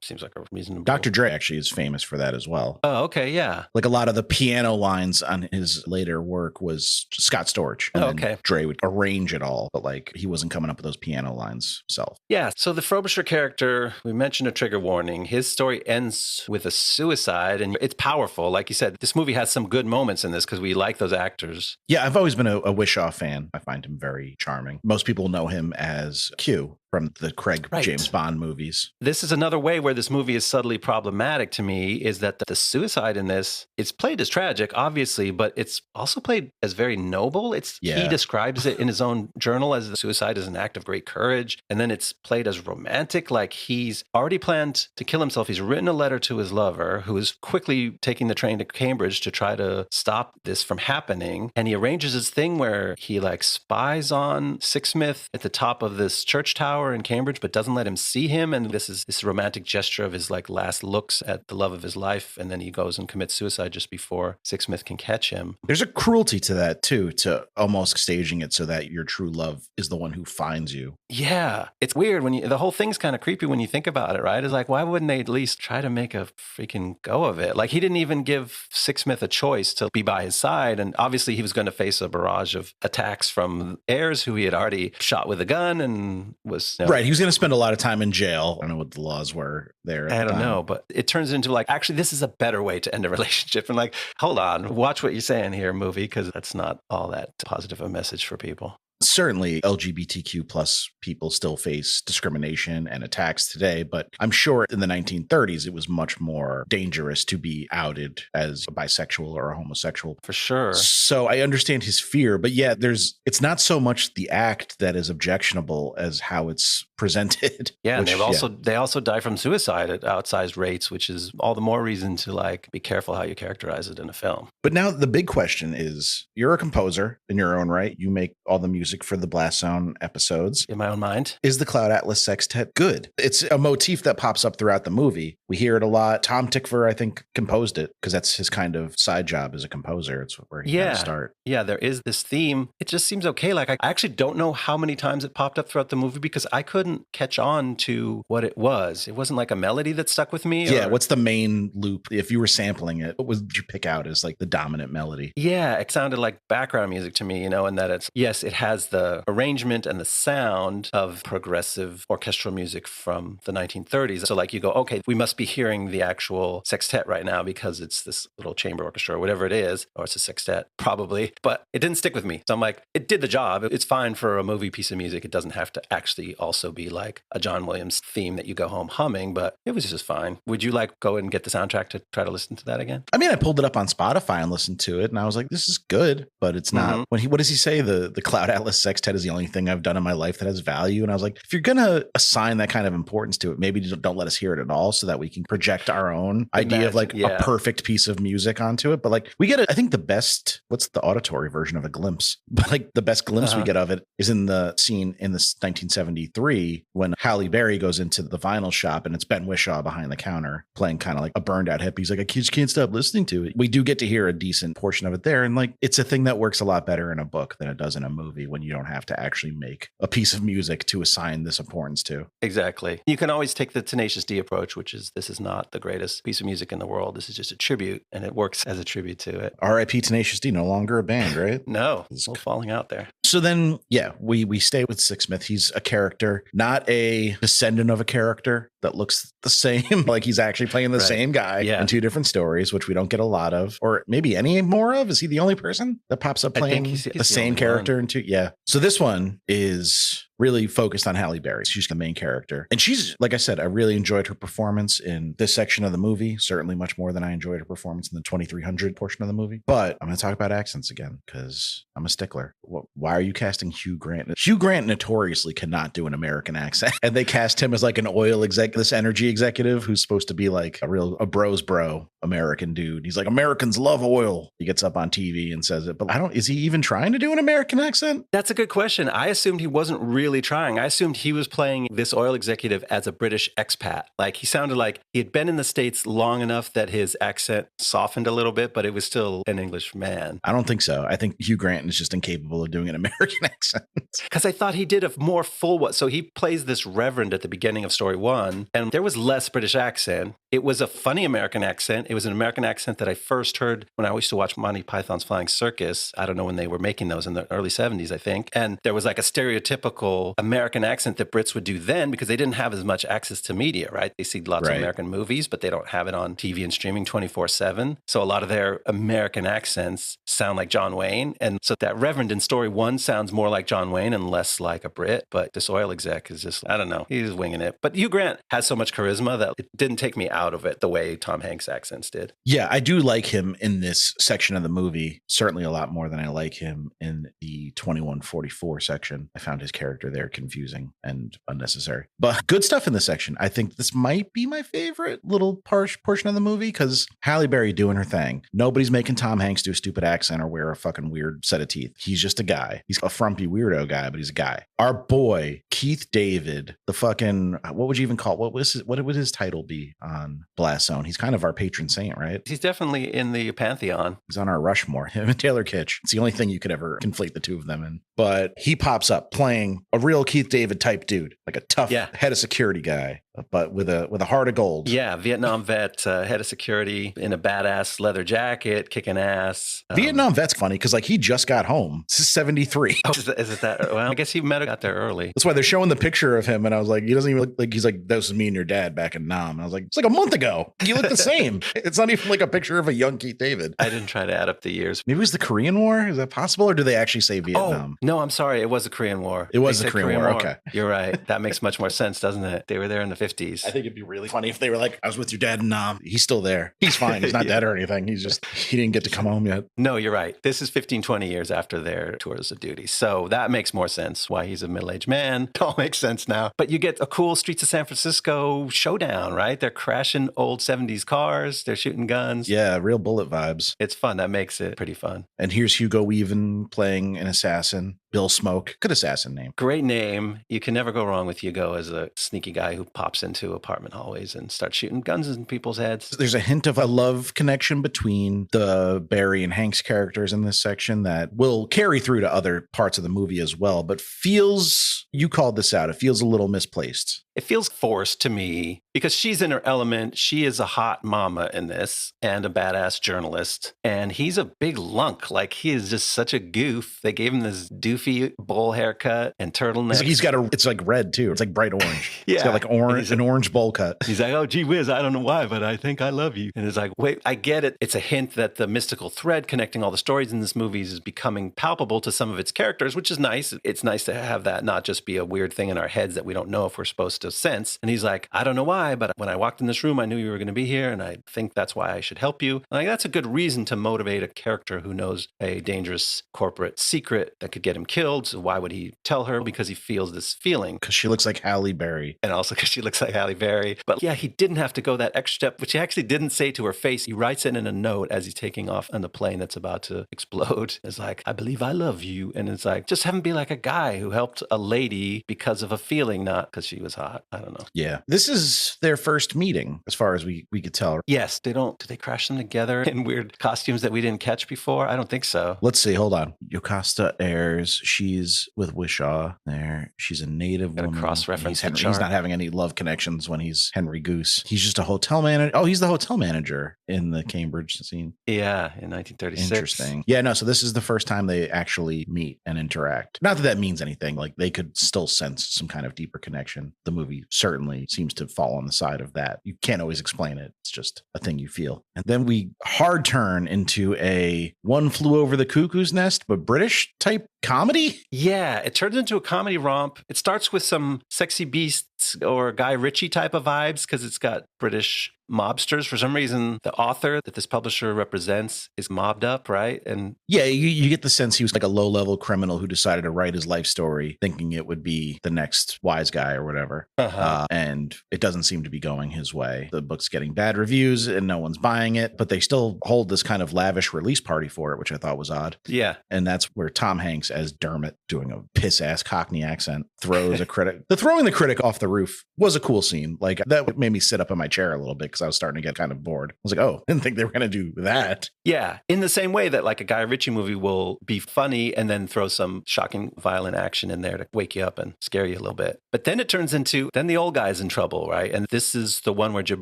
Seems like a reasonable. Dr. Drake actually is famous for that as well. Oh, okay, yeah. Like a lot of the piano lines on his later work was Scott Storch. And okay. Dre would arrange it all, but like he wasn't coming up with those piano lines himself. Yeah. So the Frobisher character, we mentioned a trigger warning. His story ends with a suicide, and it's powerful. Like you said, this movie has some good moments in this because we like those actors. Yeah, I've always been a Wishaw fan. I find him very charming. Most people know him as Q from the Craig James Bond movies. This is another way where this movie is subtly problematic to me, is that the suicide in this, it's played as tragic, obviously, but it's also played as very noble. He describes it in his own journal as the suicide is an act of great courage. And then it's played as romantic, like he's already planned to kill himself. He's written a letter to his lover, who is quickly taking the train to Cambridge to try to stop this from happening. And he arranges this thing where he like spies on Sixsmith at the top of this church tower in Cambridge, but doesn't let him see him. And this is this romantic gesture of his like last looks at the love of his life. And then he goes and commits suicide just before Sixsmith can catch him. There's a cruelty to that too, to almost staging it so that your true love is the one who finds you. Yeah. It's weird when the whole thing's kind of creepy when you think about it, right? It's like, why wouldn't they at least try to make a freaking go of it? Like he didn't even give Sixsmith a choice to be by his side. And obviously he was going to face a barrage of attacks from heirs who he had already shot with a gun and was right. He was going to spend a lot of time in jail. I don't know what the laws were there. I don't know, but it turns into like, actually, this is a better way to end a relationship. And like, hold on, watch what you're saying here, movie, because that's not all that positive a message for people. Certainly LGBTQ plus people still face discrimination and attacks today, but I'm sure in the 1930s, it was much more dangerous to be outed as a bisexual or a homosexual. For sure. So I understand his fear, but yeah, it's not so much the act that is objectionable as how it's presented. Yeah, and they also die from suicide at outsized rates, which is all the more reason to like be careful how you characterize it in a film. But now the big question is, you're a composer in your own right. You make all the music for the Blast Zone episodes. In my own mind. Is the Cloud Atlas Sextet good? It's a motif that pops up throughout the movie. We hear it a lot. Tom Tykwer, I think, composed it because that's his kind of side job as a composer. It's where he got to start. Yeah, there is this theme. It just seems okay. Like I actually don't know how many times it popped up throughout the movie because I couldn't catch on to what it was. It wasn't like a melody that stuck with me. Yeah, what's the main loop? If you were sampling it, what would you pick out as like the dominant melody? Yeah, it sounded like background music to me, and that it has the arrangement and the sound of progressive orchestral music from the 1930s. So like you go, okay, we must be hearing the actual sextet right now because it's this little chamber orchestra or whatever it is, or it's a sextet probably, but it didn't stick with me. So I'm like, it did the job. It's fine for a movie piece of music. It doesn't have to actually also be like a John Williams theme that you go home humming, but it was just fine. Would you like go and get the soundtrack to try to listen to that again? I mean, I pulled it up on Spotify and listened to it and I was like, this is good, but it's not. What does he say? The Cloud Atlas Sextet is the only thing I've done in my life that has value. And I was like, if you're going to assign that kind of importance to it, maybe don't let us hear it at all so that we can project our own idea of like a perfect piece of music onto it. But like we get it. I think the best, what's the auditory version of a glimpse? But like the best glimpse we get of it is in the scene in this 1973 when Halle Berry goes into the vinyl shop and it's Ben Whishaw behind the counter playing kind of like a burned out hippie. He's like, I just can't stop listening to it. We do get to hear a decent portion of it there. And like, it's a thing that works a lot better in a book than it does in a movie when you don't have to actually make a piece of music to assign this importance to. Exactly. You can always take the Tenacious D approach, which is this is not the greatest piece of music in the world. This is just a tribute and it works as a tribute to it. R.I.P. Tenacious D, no longer a band, right? No, it's falling out there. So then, yeah, we stay with Sixsmith. He's a character, not a descendant of a character that looks the same. Like he's actually playing the same guy in two different stories, which we don't get a lot of, or maybe any more of. Is he the only person that pops up playing the same character in two? Yeah. So this one is really focused on Halle Berry. She's the main character. And she's, like I said, I really enjoyed her performance in this section of the movie, certainly much more than I enjoyed her performance in the 2300 portion of the movie. But I'm going to talk about accents again because I'm a stickler. Why are you casting Hugh Grant? Hugh Grant notoriously cannot do an American accent. And they cast him as like an oil this energy executive who's supposed to be like a bros bro American dude. He's like, Americans love oil. He gets up on TV and says it, but is he even trying to do an American accent? That's a good question. I assumed he wasn't really trying. I assumed he was playing this oil executive as a British expat. Like he sounded like he had been in the States long enough that his accent softened a little bit, but it was still an English man. I don't think so. I think Hugh Grant is just incapable of doing an American accent. Because I thought he did a more full one. So he plays this reverend at the beginning of story one, and there was less British accent. It was a funny American accent. It was an American accent that I first heard when I used to watch Monty Python's Flying Circus. I don't know when they were making those in the early 70s, I think. And there was like a stereotypical American accent that Brits would do then because they didn't have as much access to media, right? They see lots of American movies, but they don't have it on TV and streaming 24/7. So a lot of their American accents sound like John Wayne. And so that reverend in story one sounds more like John Wayne and less like a Brit. But this oil exec is just, I don't know, he's winging it. But Hugh Grant has so much charisma that it didn't take me out of it the way Tom Hanks' accents did. Yeah, I do like him in this section of the movie, certainly a lot more than I like him in the 2144 section. I found his character there confusing and unnecessary. But good stuff in this section. I think this might be my favorite little portion of the movie because Halle Berry doing her thing. Nobody's making Tom Hanks do a stupid accent or wear a fucking weird set of teeth. He's just a guy. He's a frumpy weirdo guy, but he's a guy. Our boy, Keith David, the fucking, what would you even call it? What would his title be on Blast Zone? He's kind of our patron saint, right? He's definitely in the pantheon. He's on our Rushmore. Him and Taylor Kitsch. It's the only thing you could ever conflate the two of them in. But he pops up playing a real Keith David type dude, like a tough head of security guy, but with a heart of gold. Yeah, Vietnam vet, head of security in a badass leather jacket, kicking ass. Vietnam vet's funny because like he just got home. This is 73. Oh, is it that? Well, I guess he might have got there early. That's why they're showing the picture of him, and I was like, he doesn't even look like, he's like, this is me and your dad back in Nam. And I was like, it's like a month ago. You look the same. It's not even like a picture of a young Keith David. I didn't try to add up the years. Maybe it was the Korean War. Is that possible, or do they actually say Vietnam? Oh, no, I'm sorry. It was the Korean War. It was the Korean War. Okay, you're right. That makes much more sense, doesn't it? They were there in the 50s. I think it'd be really funny if they were like, I was with your dad in Nam. He's still there. He's fine. He's not dead or anything. He didn't get to come home yet. No, you're right. This is 15, 20 years after their tours of duty. So that makes more sense why he's a middle-aged man. It all makes sense now. But you get a cool Streets of San Francisco showdown, right? They're crashing old 70s cars. They're shooting guns. Yeah, real Bullet vibes. It's fun. That makes it pretty fun. And here's Hugo Weaving playing an assassin. Bill Smoke. Good assassin name. Great name. You can never go wrong with Hugo as a sneaky guy who pops into apartment hallways and starts shooting guns in people's heads. There's a hint of a love connection between the Barry and Hanks characters in this section that will carry through to other parts of the movie as well, but feels, you called this out, it feels a little misplaced. It feels forced to me because she's in her element. She is a hot mama in this and a badass journalist. And he's a big lunk. Like he is just such a goof. They gave him this doofy bowl haircut and turtleneck. He's got it's like red too. It's like bright orange. Yeah. He's got like an orange bowl cut. He's like, oh, gee whiz, I don't know why, but I think I love you. And it's like, wait, I get it. It's a hint that the mystical thread connecting all the stories in this movie is becoming palpable to some of its characters, which is nice. It's nice to have that not just be a weird thing in our heads that we don't know if we're supposed to sense. And he's like, I don't know why, but when I walked in this room, I knew you were going to be here, and I think that's why I should help you. Like, that's a good reason to motivate a character who knows a dangerous corporate secret that could get him killed. So why would he tell her? Because he feels this feeling. Because she looks like Halle Berry. And also because she looks like Halle Berry. But yeah, he didn't have to go that extra step, which he actually didn't say to her face. He writes it in a note as he's taking off on the plane that's about to explode. It's like, I believe I love you. And it's like, just have him be like a guy who helped a lady because of a feeling, not because she was hot. I don't know. Yeah. This is their first meeting, as far as we could tell. Yes. Do they crash them together in weird costumes that we didn't catch before? I don't think so. Let's see. Hold on. Yocasta Ayers. She's with Wishaw there. She's a native woman. Cross-reference. He's not having any love connections when he's Henry Goose. He's just a hotel manager. Oh, he's the hotel manager in the Cambridge scene. Yeah, in 1936. Interesting. Yeah, no, so this is the first time they actually meet and interact. Not that that means anything. Like, they could still sense some kind of deeper connection. The movie certainly seems to fall on the side of that. You can't always explain it. It's just a thing you feel. And then we hard turn into a One Flew Over the Cuckoo's Nest, but British type comedy? Yeah, it turns into a comedy romp. It starts with some Sexy Beasts or Guy Ritchie type of vibes because it's got British mobsters. For some reason, the author that this publisher represents is mobbed up, right? And yeah, you get the sense he was like a low-level criminal who decided to write his life story thinking it would be the next wise guy or whatever. And it doesn't seem to be going his way. The book's getting bad reviews and no one's buying it, but they still hold this kind of lavish release party for it, which I thought was odd. Yeah. And that's where Tom Hanks as Dermot, doing a piss-ass Cockney accent, throws a critic. The throwing the critic off the roof was a cool scene. Like, that made me sit up in my chair a little bit because I was starting to get kind of bored. I was like, oh, I didn't think they were going to do that. Yeah. In the same way that like a Guy Ritchie movie will be funny and then throw some shocking, violent action in there to wake you up and scare you a little bit. But then it turns into, then the old guy's in trouble, right? And this is the one where Jim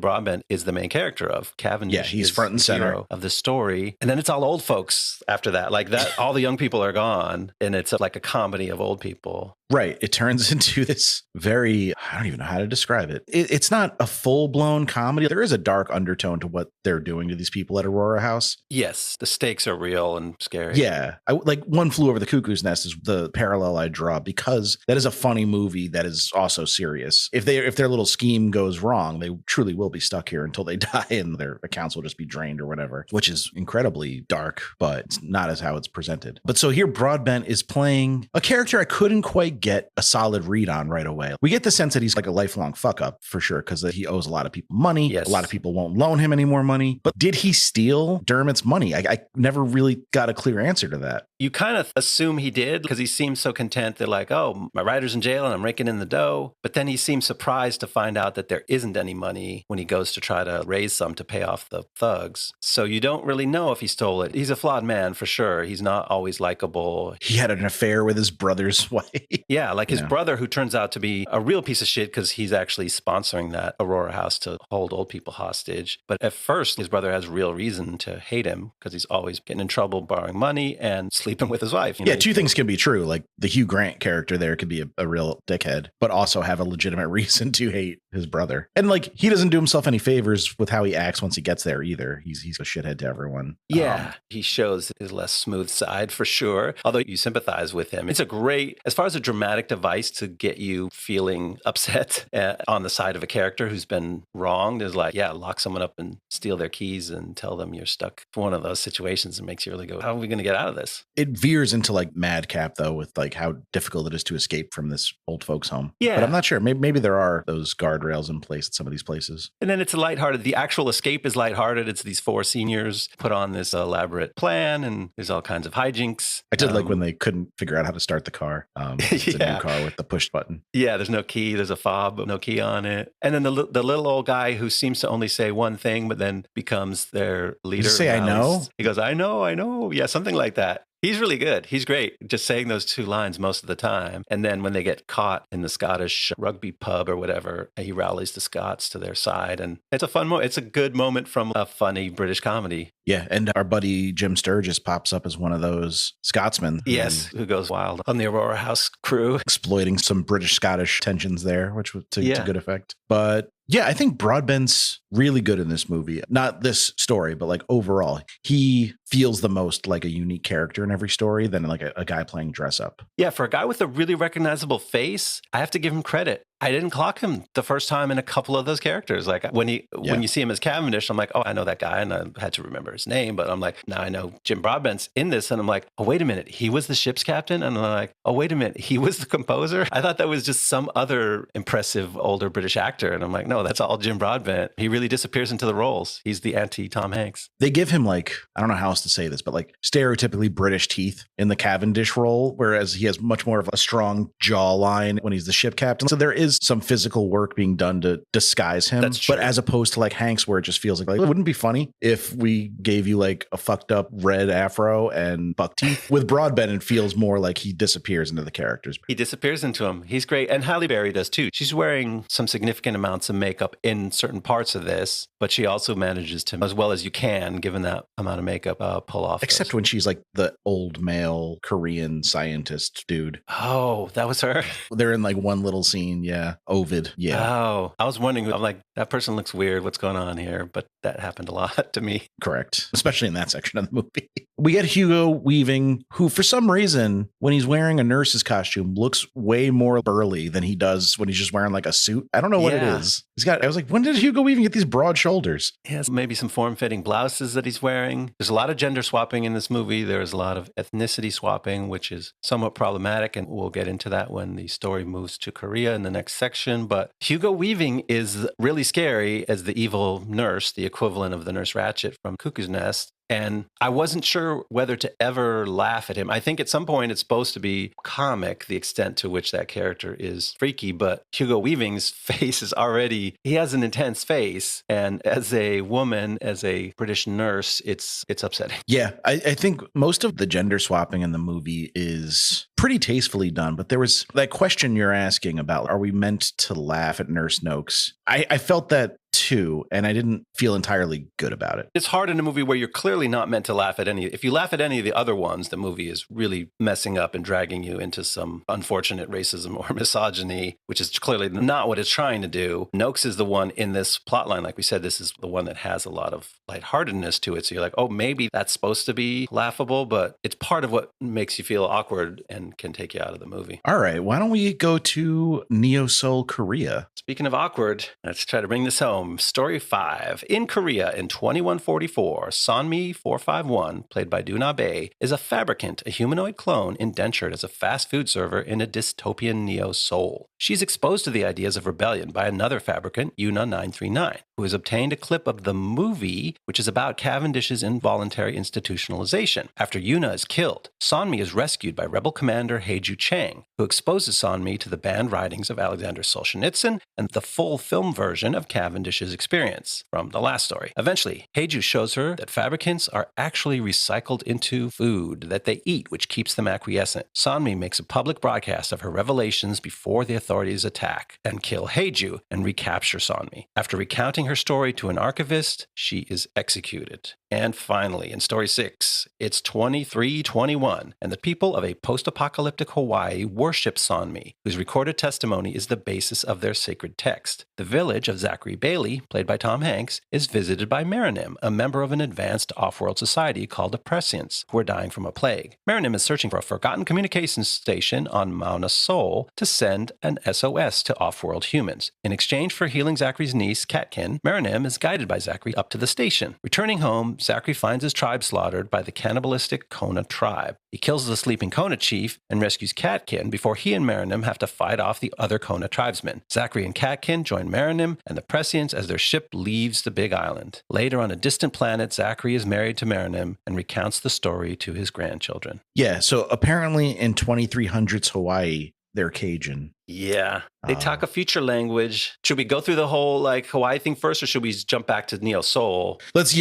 Broadbent is the main character of. Cavendish. Yeah, he's front and center of the story. And then it's all old folks after that. Like that, all the young people are gone. And it's like a comedy of old people. Right. It turns into this very, I don't even know how to describe it. It's not a full-blown comedy. There is a dark undertone to what they're doing to these people at Aurora House. Yes. The stakes are real and scary. Yeah. Like One Flew Over the Cuckoo's Nest is the parallel I draw because that is a funny movie that is also serious. If their little scheme goes wrong, they truly will be stuck here until they die and their accounts will just be drained or whatever, which is incredibly dark, but it's not as how it's presented. But so here Broadbent is playing a character I couldn't quite get a solid read on right away. We get the sense that he's like a lifelong fuck up for sure because he owes a lot of people money. Yes. A lot of people won't loan him any more money. But did he steal Dermot's money? I never really got a clear answer to that. You kind of assume he did because he seems so content that like, oh, my rider's in jail and I'm raking in the dough. But then he seems surprised to find out that there isn't any money when he goes to try to raise some to pay off the thugs. So you don't really know if he stole it. He's a flawed man for sure. He's not always likable. He had an affair with his brother's wife. Yeah, like his brother, who turns out to be a real piece of shit because he's actually sponsoring that Aurora House to hold old people hostage. But at first, his brother has real reason to hate him because he's always getting in trouble, borrowing money, and sleeping with his wife. Yeah, two things can be true. Like the Hugh Grant character there could be a real dickhead, but also have a legitimate reason to hate his brother. And like, he doesn't do himself any favors with how he acts once he gets there either. He's a shithead to everyone. Yeah, he shows his less smooth side for sure, although you sympathize with him. It's a great, as far as a dramatic device to get you feeling upset on the side of a character who's been wronged, is like, yeah, lock someone up and steal their keys and tell them you're stuck for one of those situations. It makes you really go, how are we going to get out of this? It veers into like madcap though, with like how difficult it is to escape from this old folks home. Yeah. But I'm not sure. Maybe there are those guardrails in place at some of these places. And then it's lighthearted. The actual escape is lighthearted. It's these four seniors put on this elaborate plan and there's all kinds of hijinks. I did like when they couldn't figure out how to start the car. It's a new car with the push button. Yeah, there's no key. There's a fob, but no key on it. And then the little old guy who seems to only say one thing, but then becomes their leader. Did you say, I know? He goes, I know. Yeah, something like that. He's really good. He's great. Just saying those two lines most of the time. And then when they get caught in the Scottish rugby pub or whatever, he rallies the Scots to their side. And it's a fun moment. It's a good moment from a funny British comedy. Yeah. And our buddy Jim Sturgess pops up as one of those Scotsmen. Yes. Who goes wild on the Aurora House crew. Exploiting some British-Scottish tensions there, which was to good effect. But yeah, I think Broadbent's really good in this movie. Not this story, but like overall, he feels the most like a unique character in every story than like a guy playing dress up. Yeah, for a guy with a really recognizable face, I have to give him credit. I didn't clock him the first time in a couple of those characters. Like when you see him as Cavendish, I'm like, oh, I know that guy. And I had to remember his name. But I'm like, now I know Jim Broadbent's in this. And I'm like, oh, wait a minute. He was the ship's captain? And I'm like, oh, wait a minute. He was the composer? I thought that was just some other impressive older British actor. And I'm like, no, that's all Jim Broadbent. He really disappears into the roles. He's the anti-Tom Hanks. They give him like, I don't know how else to say this, but like stereotypically British teeth in the Cavendish role, whereas he has much more of a strong jawline when he's the ship captain. So there is some physical work being done to disguise him. That's true. But as opposed to like Hanks, where it just feels like it wouldn't be funny if we gave you like a fucked up red afro and buck teeth. With Broadbent, it feels more like he disappears into the characters. He disappears into him. He's great. And Halle Berry does too. She's wearing some significant amounts of makeup in certain parts of this, but she also manages to, as well as you can, given that amount of makeup, pull off. Except when she's like the old male Korean scientist dude. Oh, that was her? They're in like one little scene. Yeah. Yeah. Ovid. Yeah. Oh, I was wondering, I'm like, that person looks weird. What's going on here? But that happened a lot to me. Correct. Especially in that section of the movie. We get Hugo Weaving, who for some reason, when he's wearing a nurse's costume, looks way more burly than he does when he's just wearing like a suit. I don't know what it is. I was like, when did Hugo Weaving get these broad shoulders? He has maybe some form-fitting blouses that he's wearing. There's a lot of gender swapping in this movie. There's a lot of ethnicity swapping, which is somewhat problematic. And we'll get into that when the story moves to Korea in the next section. But Hugo Weaving is really scary as the evil nurse, the equivalent of the Nurse Ratched from Cuckoo's Nest. And I wasn't sure whether to ever laugh at him. I think at some point it's supposed to be comic, the extent to which that character is freaky. But Hugo Weaving's face is already, he has an intense face. And as a woman, as a British nurse, it's upsetting. Yeah, I think most of the gender swapping in the movie is pretty tastefully done. But there was that question you're asking about, are we meant to laugh at Nurse Noakes? I felt that too, and I didn't feel entirely good about it. It's hard in a movie where you're clearly not meant to laugh at any. If you laugh at any of the other ones, the movie is really messing up and dragging you into some unfortunate racism or misogyny, which is clearly not what it's trying to do. Noakes is the one in this plotline. Like we said, this is the one that has a lot of lightheartedness to it. So you're like, oh, maybe that's supposed to be laughable, but it's part of what makes you feel awkward and can take you out of the movie. All right, why don't we go to Neo-Seoul, Korea? Speaking of awkward, let's try to bring this home. Story 5. In Korea in 2144, Sonmi 451, played by Doona, is a fabricant, a humanoid clone indentured as a fast food server in a dystopian Neo-Seoul. She's exposed to the ideas of rebellion by another fabricant, Yuna 939, who has obtained a clip of the movie, which is about Cavendish's involuntary institutionalization. After Yuna is killed, Sonmi is rescued by rebel commander Haeju Chang, who exposes Sonmi to the banned writings of Alexander Solzhenitsyn and the full film version of Cavendish's experience from the last story. Eventually, Haeju shows her that fabricants are actually recycled into food that they eat, which keeps them acquiescent. Sonmi makes a public broadcast of her revelations before the authorities attack and kill Haeju and recapture Sonmi. After recounting her story to an archivist, she is executed. And finally, in Story 6, it's 2321, and the people of a post-apocalyptic Hawaii worship Sonmi, whose recorded testimony is the basis of their sacred text. The village of Zachary Bailey, played by Tom Hanks, is visited by Marinim, a member of an advanced off-world society called the Prescients, who are dying from a plague. Marinim is searching for a forgotten communications station on Mauna Sol to send an SOS to off-world humans. In exchange for healing Zachary's niece, Katkin, Marinim is guided by Zachary up to the station. Returning home, Zachary finds his tribe slaughtered by the cannibalistic Kona tribe. He kills the sleeping Kona chief and rescues Katkin before he and Marinim have to fight off the other Kona tribesmen. Zachary and Katkin join Marinim and the Prescients as their ship leaves the Big Island. Later on a distant planet, Zachary is married to Marinim and recounts the story to his grandchildren. Yeah, so apparently in 2300s Hawaii, they're Cajun. Yeah. They talk a future language. Should we go through the whole Hawaii thing first, or should we jump back to Neo-Seoul? Let's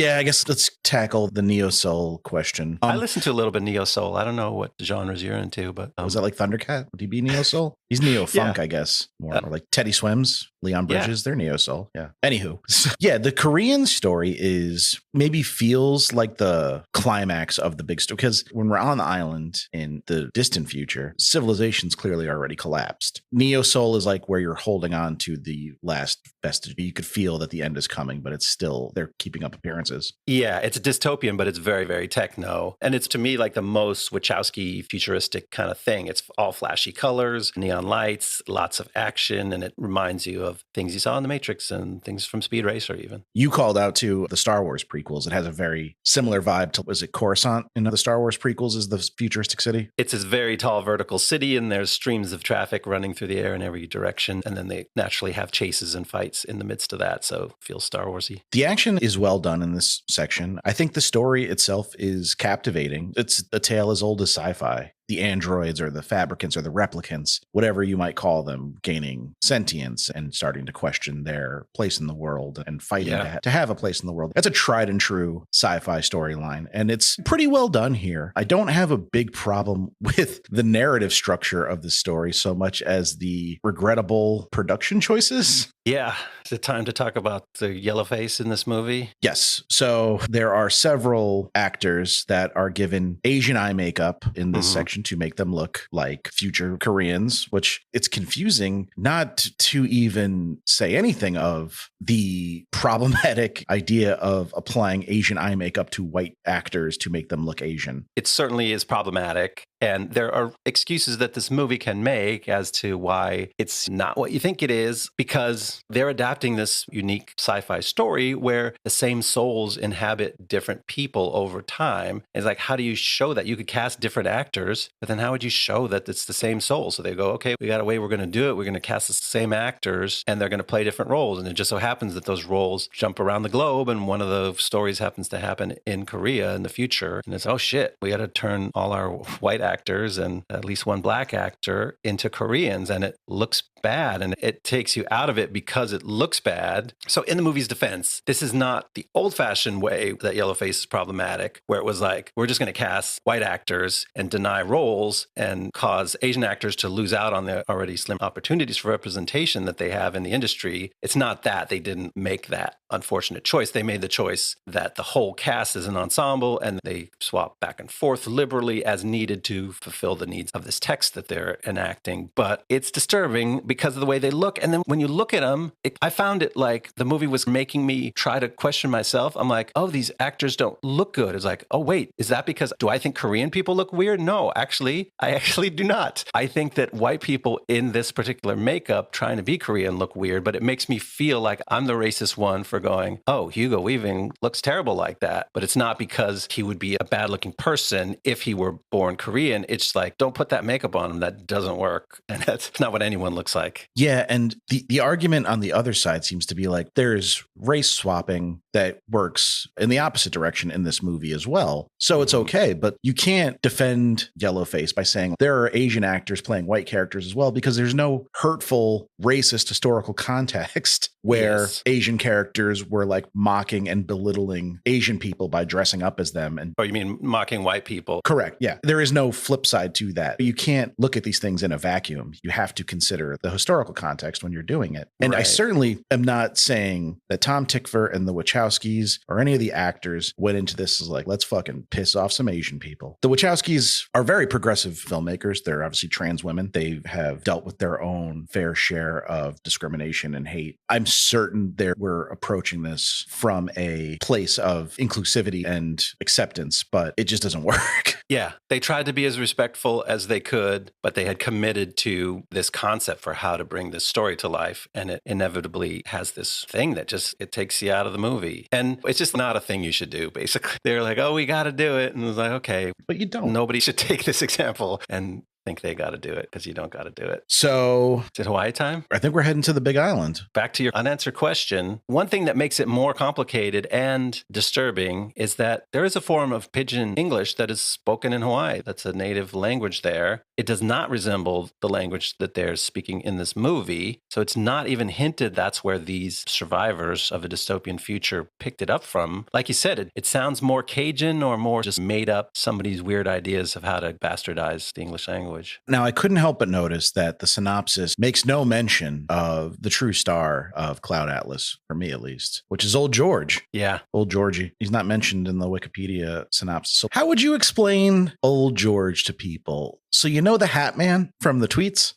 tackle the Neo-Seoul question. I listened to a little bit of Neo-Soul. I don't know what genres you're into, but... Was that like Thundercat? Would he be Neo-Soul? He's Neo-Funk, I guess. More or like Teddy Swims, Leon Bridges, they're Neo-Soul. Yeah. Anywho. Yeah, the Korean story maybe feels like the climax of the big story, because when we're on the island in the distant future, civilization's clearly already collapsed. Neo-Seoul is like where you're holding on to the last vestige. You could feel that the end is coming, but it's still, they're keeping up appearances. Yeah, it's a dystopian, but it's very, very techno. And it's to me like the most Wachowski futuristic kind of thing. It's all flashy colors, neon lights, lots of action, and it reminds you of things you saw in The Matrix and things from Speed Racer even. You called out to the Star Wars prequels. It has a very similar vibe to, was it Coruscant in the Star Wars prequels is the futuristic city? It's this very tall vertical city, and there's streams of traffic running through the air in every direction. And then they naturally have chases and fights in the midst of that. So it feels Star Wars-y. The action is well done in this section. I think the story itself is captivating. It's a tale as old as sci-fi. The androids or the fabricants or the replicants, whatever you might call them, gaining sentience and starting to question their place in the world and fighting to have a place in the world. That's a tried and true sci-fi storyline, and it's pretty well done here. I don't have a big problem with the narrative structure of the story so much as the regrettable production choices. Yeah. Is it time to talk about the yellow face in this movie? Yes. So there are several actors that are given Asian eye makeup in this section to make them look like future Koreans, which it's confusing not to even say anything of the problematic idea of applying Asian eye makeup to white actors to make them look Asian. It certainly is problematic. And there are excuses that this movie can make as to why it's not what you think it is, because they're adapting this unique sci-fi story where the same souls inhabit different people over time. It's like, how do you show that? You could cast different actors, but then how would you show that it's the same soul? So they go, okay, we got a way we're going to do it. We're going to cast the same actors and they're going to play different roles. And it just so happens that those roles jump around the globe. And one of the stories happens to happen in Korea in the future. And it's, oh shit, we got to turn all our white actors and at least one black actor into Koreans, and it looks bad, and it takes you out of it because it looks bad. So in the movie's defense, this is not the old-fashioned way that Yellowface is problematic, where it was like, we're just going to cast white actors and deny roles and cause Asian actors to lose out on the already slim opportunities for representation that they have in the industry. It's not that. They didn't make that unfortunate choice. They made the choice that the whole cast is an ensemble, and they swap back and forth liberally as needed to fulfill the needs of this text that they're enacting. But it's disturbing because of the way they look. And then when you look at them, I found it like the movie was making me try to question myself. I'm like, oh, these actors don't look good. It's like, oh, wait, is that because, do I think Korean people look weird? No, actually, I actually do not. I think that white people in this particular makeup trying to be Korean look weird, but it makes me feel like I'm the racist one for going, oh, Hugo Weaving looks terrible like that. But it's not because he would be a bad looking person if he were born Korean. It's like, don't put that makeup on him. That doesn't work. And that's not what anyone looks like. Yeah. And the argument on the other side seems to be like, there's race swapping that works in the opposite direction in this movie as well. So it's okay. But you can't defend Yellowface by saying there are Asian actors playing white characters as well, because there's no hurtful, racist historical context where Asian characters were like mocking and belittling Asian people by dressing up as them. And oh, you mean mocking white people? Correct. Yeah. There is no flip side to that. You can't look at these things in a vacuum. You have to consider the historical context when you're doing it. And I certainly am not saying that Tom Tykwer and the Wachowskis or any of the actors went into this as like, let's fucking piss off some Asian people. The Wachowskis are very progressive filmmakers. They're obviously trans women. They have dealt with their own fair share of discrimination and hate. I'm certain they were approaching this from a place of inclusivity and acceptance, but it just doesn't work. Yeah, they tried to be as respectful as they could, but they had committed to this concept for how to bring this story to life. And it inevitably has this thing that just, it takes you out of the movie. And it's just not a thing you should do, basically. They're like, oh, we got to do it. And it was like, okay. But you don't. Nobody should take this example and think they got to do it, because you don't got to do it. So is it Hawaii time? I think we're heading to the Big Island. Back to your unanswered question. One thing that makes it more complicated and disturbing is that there is a form of pidgin English that is spoken in Hawaii. That's a native language there. It does not resemble the language that they're speaking in this movie. So it's not even hinted that's where these survivors of a dystopian future picked it up from. Like you said, it sounds more Cajun or more just made up somebody's weird ideas of how to bastardize the English language. Now, I couldn't help but notice that the synopsis makes no mention of the true star of Cloud Atlas, for me at least, which is Old George. Yeah. Old Georgie. He's not mentioned in the Wikipedia synopsis. So how would you explain Old George to people? So you know the Hat Man from the tweets?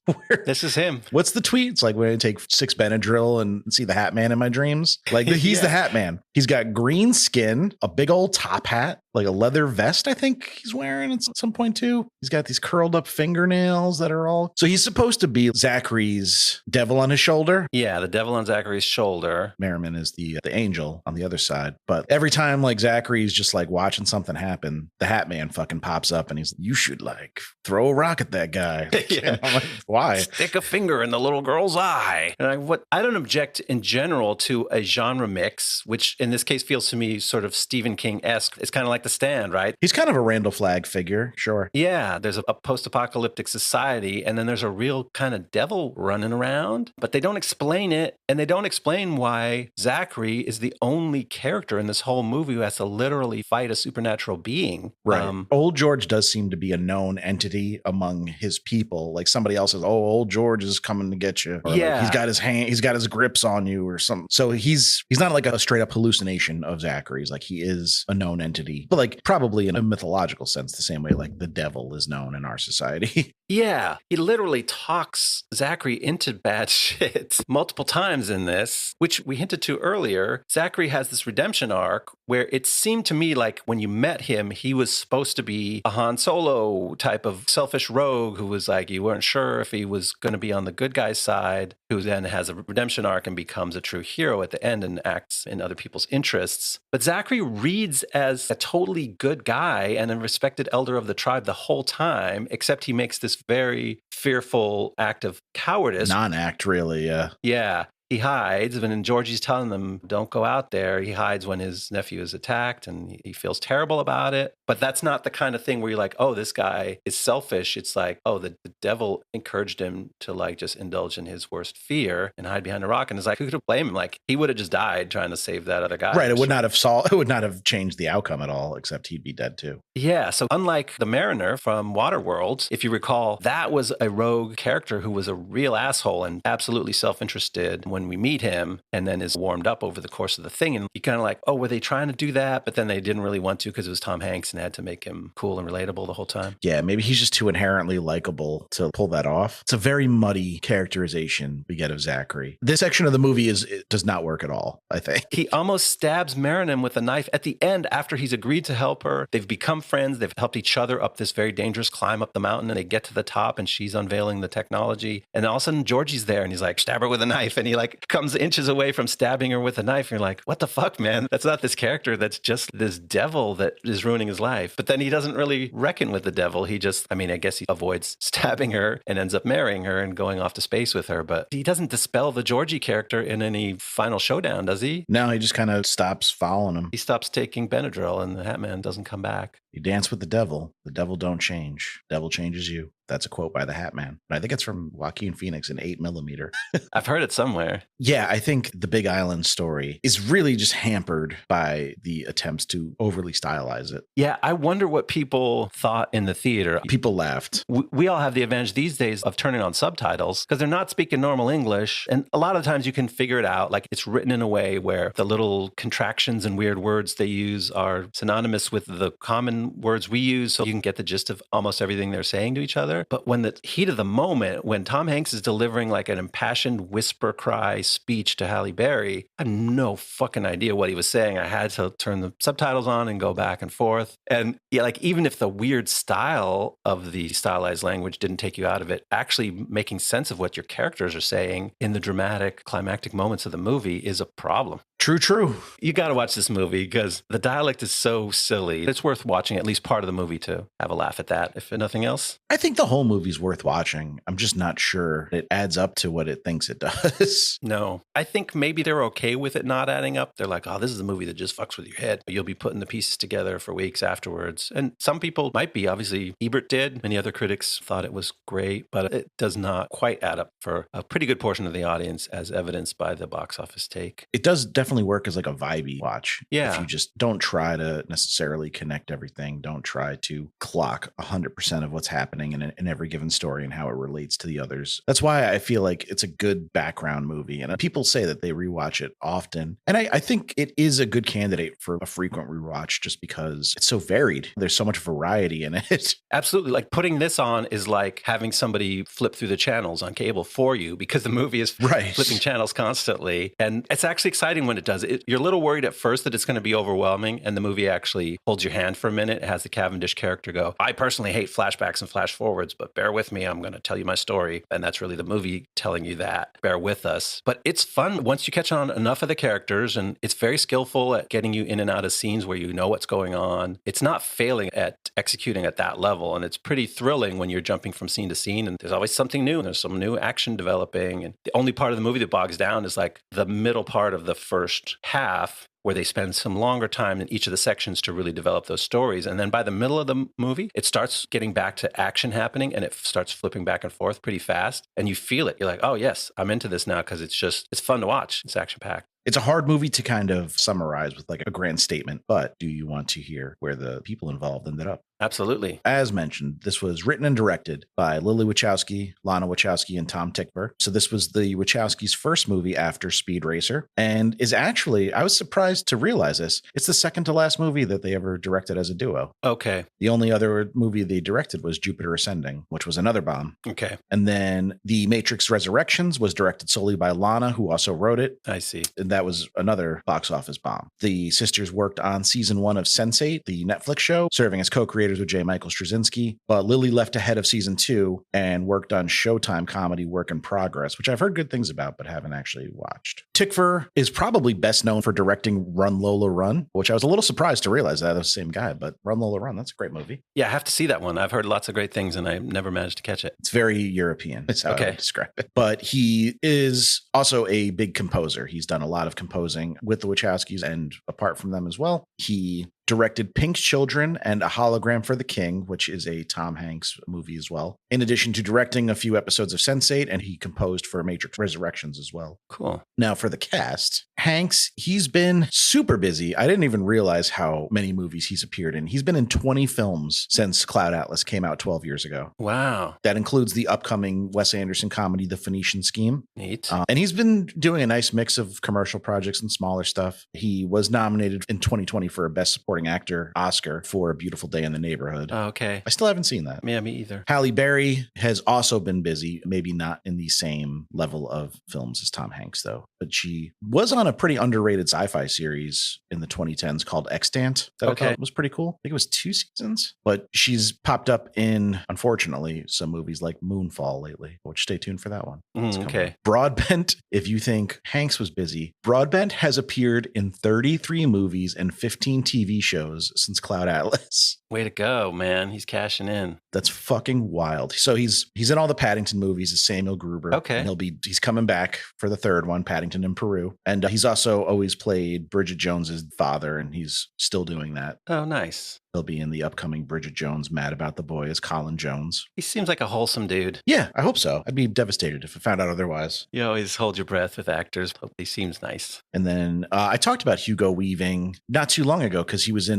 This is him. What's the tweet? It's like when I take 6 Benadryl and see the Hat Man in my dreams. Like he's the Hat Man. He's got green skin, a big old top hat, like a leather vest, I think he's wearing at some point too. He's got these curled up fingernails that are all... So he's supposed to be Zachary's devil on his shoulder. Yeah, the devil on Zachary's shoulder. Merriman is the angel on the other side. But every time like Zachary's just like watching something happen, the Hat Man fucking pops up and he's like, you should like throw a rock at that guy. Yeah. I'm like, why? Stick a finger in the little girl's eye. And I don't object in general to a genre mix, which in this case feels to me sort of Stephen King-esque. It's kind of like The Stand, right? He's kind of a Randall Flagg figure, sure. Yeah, there's a post-apocalyptic society, and then there's a real kind of devil running around, but they don't explain it, and they don't explain why Zachary is the only character in this whole movie who has to literally fight a supernatural being. Right. Old George does seem to be a known entity anybody among his people. Like somebody else says, oh, old George is coming to get you. Or like, he's got his grips on you or something. So he's not like a straight up hallucination of Zachary's. Like he is a known entity, but like probably in a mythological sense, the same way like the devil is known in our society. Yeah, he literally talks Zachary into bad shit multiple times in this, which we hinted to earlier. Zachary has this redemption arc where it seemed to me like when you met him, he was supposed to be a Han Solo type of selfish rogue who was like, you weren't sure if he was going to be on the good guy's side, who then has a redemption arc and becomes a true hero at the end and acts in other people's interests. But Zachary reads as a totally good guy and a respected elder of the tribe the whole time, except he makes this very fearful act of cowardice. Non-act, really, yeah. Yeah. He hides when Georgie's telling them, don't go out there. He hides when his nephew is attacked and he feels terrible about it. But that's not the kind of thing where you're like, oh, this guy is selfish. It's like, oh, the devil encouraged him to like just indulge in his worst fear and hide behind a rock. And it's like, who could blame him? Like he would have just died trying to save that other guy. Right. It would not have changed the outcome at all, except he'd be dead too. Yeah. So unlike the Mariner from Waterworld, if you recall, that was a rogue character who was a real asshole and absolutely self-interested when we meet him, and then is warmed up over the course of the thing. And you kind of like, oh, were they trying to do that? But then they didn't really want to because it was Tom Hanks and had to make him cool and relatable the whole time. Yeah, maybe he's just too inherently likable to pull that off. It's a very muddy characterization we get of Zachary. This section of the movie does not work at all, I think. He almost stabs Marilyn with a knife at the end after he's agreed to help her. They've become friends. They've helped each other up this very dangerous climb up the mountain, and they get to the top and she's unveiling the technology. And all of a sudden Georgie's there and he's like, stab her with a knife. And he like comes inches away from stabbing her with a knife. And you're like, what the fuck, man? That's not this character. That's just this devil that is ruining his life. But then he doesn't really reckon with the devil. He just, I guess he avoids stabbing her and ends up marrying her and going off to space with her. But he doesn't dispel the Georgie character in any final showdown, does he? No, he just kind of stops following him. He stops taking Benadryl and the Hat Man doesn't come back. You dance with the devil don't change. Devil changes you. That's a quote by the Hat Man. I think it's from Joaquin Phoenix in 8mm. I've heard it somewhere. Yeah, I think the Big Island story is really just hampered by the attempts to overly stylize it. Yeah, I wonder what people thought in the theater. People laughed. We all have the advantage these days of turning on subtitles because they're not speaking normal English. And a lot of times you can figure it out. Like it's written in a way where the little contractions and weird words they use are synonymous with the common words we use. So you can get the gist of almost everything they're saying to each other. But when the heat of the moment, when Tom Hanks is delivering like an impassioned whisper cry speech to Halle Berry, I have no fucking idea what he was saying. I had to turn the subtitles on and go back and forth. And yeah, like even if the weird style of the stylized language didn't take you out of it, actually making sense of what your characters are saying in the dramatic climactic moments of the movie is a problem. True. You got to watch this movie because the dialect is so silly. It's worth watching at least part of the movie to have a laugh at that, if nothing else. I think the whole movie's worth watching. I'm just not sure it adds up to what it thinks it does. No. I think maybe they're okay with it not adding up. They're like, oh, this is a movie that just fucks with your head. You'll be putting the pieces together for weeks afterwards. And some people might be. Obviously, Ebert did. Many other critics thought it was great, but it does not quite add up for a pretty good portion of the audience, as evidenced by the box office take. It does definitely work as like a vibey watch. Yeah. If you just don't try to necessarily connect everything, don't try to clock 100% of what's happening in every given story and how it relates to the others. That's why I feel like it's a good background movie. And people say that they rewatch it often. And I think it is a good candidate for a frequent rewatch just because it's so varied. There's so much variety in it. Absolutely. Like putting this on is like having somebody flip through the channels on cable for you because the movie is flipping channels constantly. And it's actually exciting when it does it. You're a little worried at first that it's going to be overwhelming, and the movie actually holds your hand for a minute. It has the Cavendish character go, I personally hate flashbacks and flash forwards, but bear with me. I'm going to tell you my story. And that's really the movie telling you that. Bear with us. But it's fun once you catch on enough of the characters, and it's very skillful at getting you in and out of scenes where you know what's going on. It's not failing at executing at that level, and it's pretty thrilling when you're jumping from scene to scene, and there's always something new, and there's some new action developing. And the only part of the movie that bogs down is like the middle part of the first half, where they spend some longer time in each of the sections to really develop those stories. And then by the middle of the movie, it starts getting back to action happening, and it starts flipping back and forth pretty fast. And you feel it. You're like, oh, yes, I'm into this now because it's fun to watch. It's action-packed. It's a hard movie to kind of summarize with like a grand statement, but do you want to hear where the people involved ended up? Absolutely. As mentioned, this was written and directed by Lily Wachowski, Lana Wachowski, and Tom Tykwer. So this was the Wachowskis' first movie after Speed Racer, and is actually, I was surprised to realize this, it's the second to last movie that they ever directed as a duo. Okay. The only other movie they directed was Jupiter Ascending, which was another bomb. Okay. And then The Matrix Resurrections was directed solely by Lana, who also wrote it. I see. And that was another box office bomb. The sisters worked on season 1 of Sense8, the Netflix show, serving as co-creators with J. Michael Straczynski. But Lily left ahead of season 2 and worked on Showtime comedy Work in Progress, which I've heard good things about, but haven't actually watched. Tykwer is probably best known for directing Run Lola Run, which I was a little surprised to realize that was the same guy, but Run Lola Run, that's a great movie. Yeah, I have to see that one. I've heard lots of great things and I never managed to catch it. It's very European. That's how I would describe it. But he is also a big composer. He's done a lot of composing with the Wachowskis and apart from them as well. He directed Pink Children and A Hologram for the King, which is a Tom Hanks movie as well. In addition to directing a few episodes of Sense8, and he composed for Matrix Resurrections as well. Cool. Now for the cast, Hanks, he's been super busy. I didn't even realize how many movies he's appeared in. He's been in 20 films since Cloud Atlas came out 12 years ago. Wow. That includes the upcoming Wes Anderson comedy, The Phoenician Scheme. Neat. And he's been doing a nice mix of commercial projects and smaller stuff. He was nominated in 2020 for a Best Supporting Actor Oscar for A Beautiful Day in the Neighborhood. Oh, okay. I still haven't seen that. Yeah, me either. Halle Berry has also been busy, maybe not in the same level of films as Tom Hanks, though. But she was on a pretty underrated sci-fi series in the 2010s called Extant that I thought was pretty cool. I think it was 2 seasons. But she's popped up in, unfortunately, some movies like Moonfall lately, which stay tuned for that one. Okay. Broadbent, if you think Hanks was busy, Broadbent has appeared in 33 movies and 15 TV shows since Cloud Atlas. Way to go, man. He's cashing in. That's fucking wild. So he's in all the Paddington movies as Samuel Gruber. Okay. And he's coming back for the third one, Paddington in Peru. And he's also always played Bridget Jones's father, and he's still doing that. Oh, nice. He'll be in the upcoming Bridget Jones Mad About the Boy as Colin Jones. He seems like a wholesome dude. Yeah, I hope so. I'd be devastated if I found out otherwise. You always hold your breath with actors. He seems nice. And then I talked about Hugo Weaving not too long ago because he was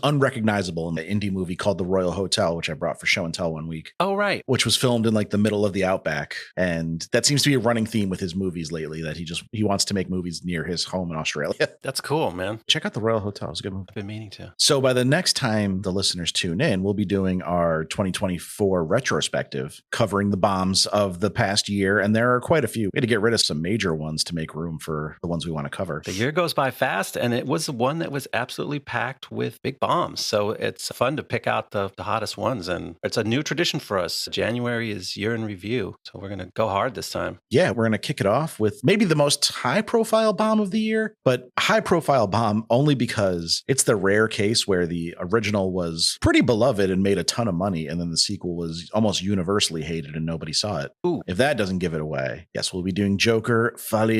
unrecognizable in the indie movie called The Royal Hotel, which I brought for show and tell one week. Oh, right. Which was filmed in like the middle of the outback. And that seems to be a running theme with his movies lately, that he wants to make movies near his home in Australia. That's cool, man. Check out The Royal Hotel. It's a good movie. I've been meaning to. So by the next time the listeners tune in, we'll be doing our 2024 retrospective covering the bombs of the past year. And there are quite a few. We had to get rid of some major ones to make room for the ones we want to cover. The year goes by fast, and it was one that was absolutely packed with big bombs. So it's fun to pick out the hottest ones. And it's a new tradition for us. January is year in review. So we're going to go hard this time. Yeah, we're going to kick it off with maybe the most high profile bomb of the year, but high profile bomb only because it's the rare case where the original was pretty beloved and made a ton of money, and then the sequel was almost universally hated and nobody saw it. Ooh. If that doesn't give it away, yes, we'll be doing Joker Folie.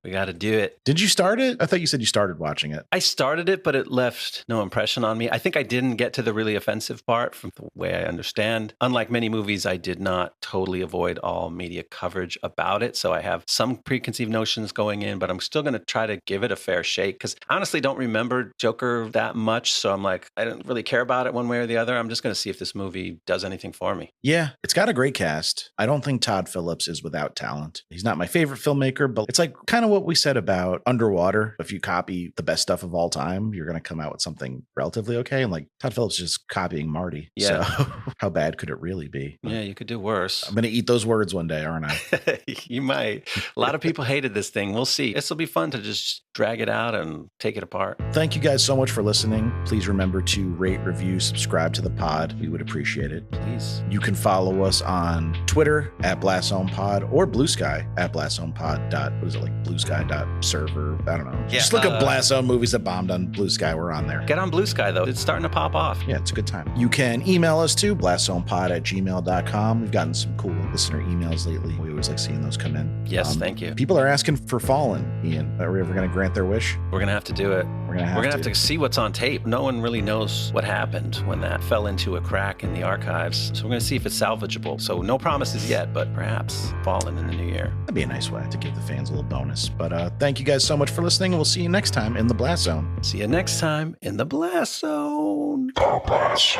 We got to do it. Did you start it? I thought you said you started watching it. I started it, but it left no impression on me. I think I didn't get to the really offensive part from the way I understand. Unlike many movies, I did not totally avoid all media coverage about it. So I have some preconceived notions going in, but I'm still going to try to give it a fair shake because I honestly don't remember Joker that much. So I'm like, I don't really care about it one way or the other. I'm just going to see if this movie does anything for me. Yeah, it's got a great cast. I don't think Todd Phillips is without talent. He's not my favorite filmmaker, but it's like kind of what we said about Underwater. If you copy the best stuff of all time, you're going to come out with something relatively okay. And like Todd Phillips is just copying Marty. Yeah. So how bad could it really be? Yeah, you could do worse. I'm going to eat those words one day, aren't I? You might. A lot of people hated this thing. We'll see. This will be fun to just drag it out and take it apart. Thank you guys so much for listening. Please remember to rate, review, subscribe to the pod. We would appreciate it. Please. You can follow us on Twitter at BlastZonePod or Blue Sky at BlastZonePod. What is it, like BlueSky.server? I don't know. Yeah, Just look up Blast Zone movies that bombed on Blue Sky. We're on there. Get on Blue Sky, though. It's starting to pop off. Yeah, it's a good time. You can email us to blastzonepod@gmail.com. We've gotten some cool listener emails lately. We always like seeing those come in. Yes, thank you. People are asking for Fallen, Ian. Are we ever going to grant their wish? We're going to have to do it. We're going to have to see what's on tape. No one really knows what happened when that fell into a crack in the archives. So we're going to see if it's salvageable. So no promises yet, but perhaps Fallen in the new year. That'd be a nice way to give the fans a little bonus. But thank you guys so much for listening. We'll see you next time in the Blast Zone. See you next time in the Blast Zone. far past.